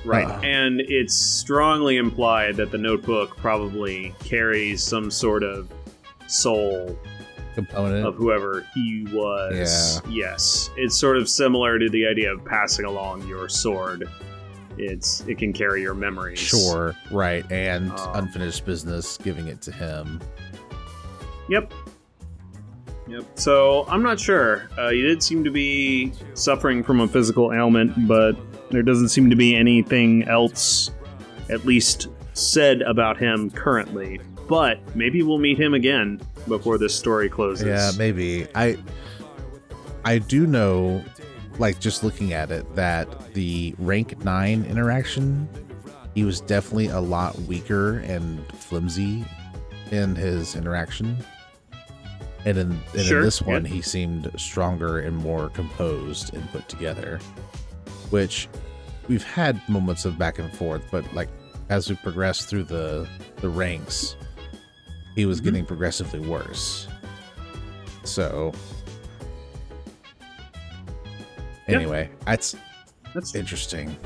Right, and it's strongly implied that the notebook probably carries some sort of soul component of whoever he was. Yeah. Yes, it's sort of similar to the idea of passing along your sword. It can carry your memories. Sure, right, and unfinished business, giving it to him. Yep. So I'm not sure. You did seem to be suffering from a physical ailment, but there doesn't seem to be anything else, at least said about him currently. But maybe we'll meet him again before this story closes. Yeah, maybe. I do know, like, just looking at it, that the rank 9 interaction, he was definitely a lot weaker and flimsy in his interaction. And in this one, he seemed stronger and more composed and put together. Which we've had moments of back and forth, but like as we progressed through the ranks, he was getting progressively worse. So anyway, that's interesting.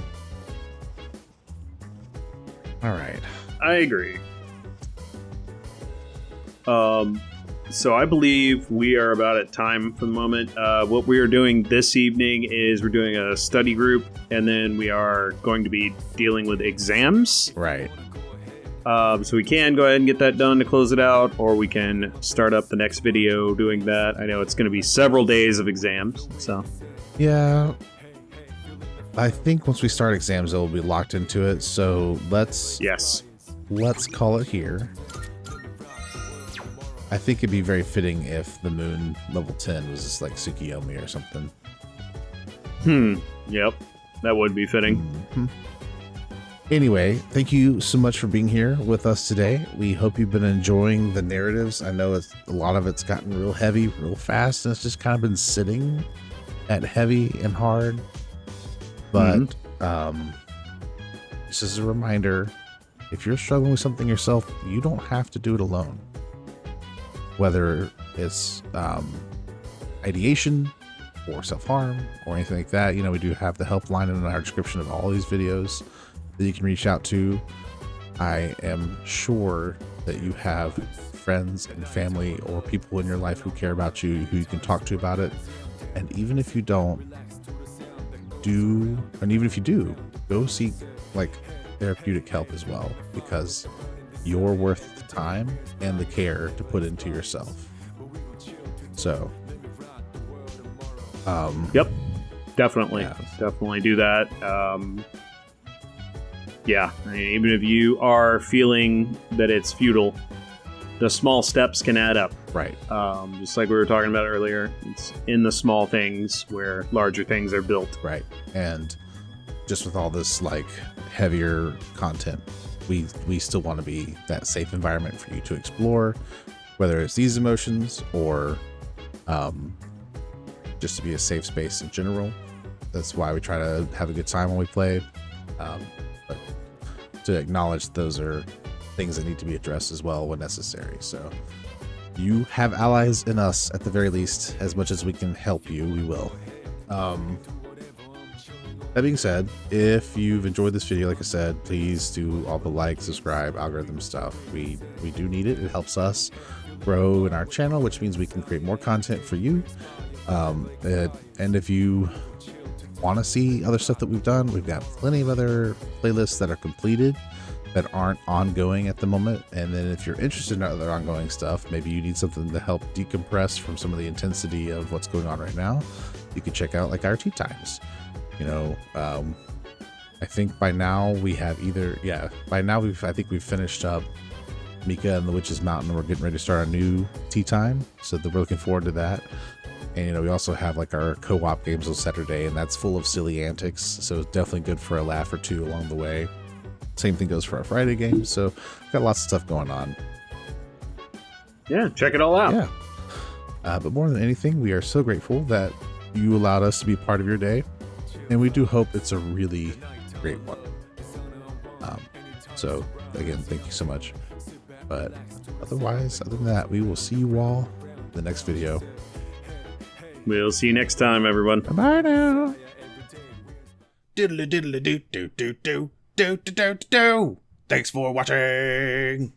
All right. I agree. So I believe we are about at time for the moment. What we are doing this evening is we're doing a study group, and then we are going to be dealing with exams. Right. So we can go ahead and get that done to close it out, or we can start up the next video doing that. I know it's going to be several days of exams, so. Yeah. I think once we start exams, it'll be locked into it. So let's call it here. I think it'd be very fitting if the moon level 10 was just like Tsukiyomi or something. Yep. That would be fitting. Mm-hmm. Anyway, thank you so much for being here with us today. We hope you've been enjoying the narratives. I know a lot of it's gotten real heavy, real fast, and it's just kind of been sitting at heavy and hard. But just as a reminder, if you're struggling with something yourself, you don't have to do it alone. Whether it's ideation or self-harm or anything like that, we do have the helpline in our description of all these videos that you can reach out to. I am sure that you have friends and family or people in your life who care about you, who you can talk to about it. And even if you don't, even if you do, go seek like therapeutic help as well, because you're worth the time and the care to put into yourself. So, yep, definitely do that. Yeah, I mean, even if you are feeling that it's futile, the small steps can add up. Right. Just like we were talking about earlier, it's in the small things where larger things are built. Right. And just with all this like heavier content, we still want to be that safe environment for you to explore, whether it's these emotions or just to be a safe space in general. That's why we try to have a good time when we play, but to acknowledge those are things that need to be addressed as well when necessary. So you have allies in us at the very least. As much as we can help you, we will. That being said, if you've enjoyed this video, like I said, please do all the like, subscribe, algorithm stuff. We do need it. It helps us grow in our channel, which means we can create more content for you. And if you want to see other stuff that we've done, we've got plenty of other playlists that are completed that aren't ongoing at the moment. And then if you're interested in other ongoing stuff, maybe you need something to help decompress from some of the intensity of what's going on right now, you can check out like our tea times. You know, I think by now we have I think we've finished up Mika and the Witch's Mountain. We're getting ready to start a new tea time, so we're looking forward to that. And you know, we also have like our co-op games on Saturday, and that's full of silly antics, so it's definitely good for a laugh or two along the way. Same thing goes for our Friday games, so we've got lots of stuff going on. Yeah, check it all out. Yeah. But more than anything, we are so grateful that you allowed us to be part of your day, and we do hope it's a really great one. So again, thank you so much. But otherwise, other than that, we will see you all in the next video. We'll see you next time, everyone. Bye now. Diddly diddly do do do do do do do do. Thanks for watching.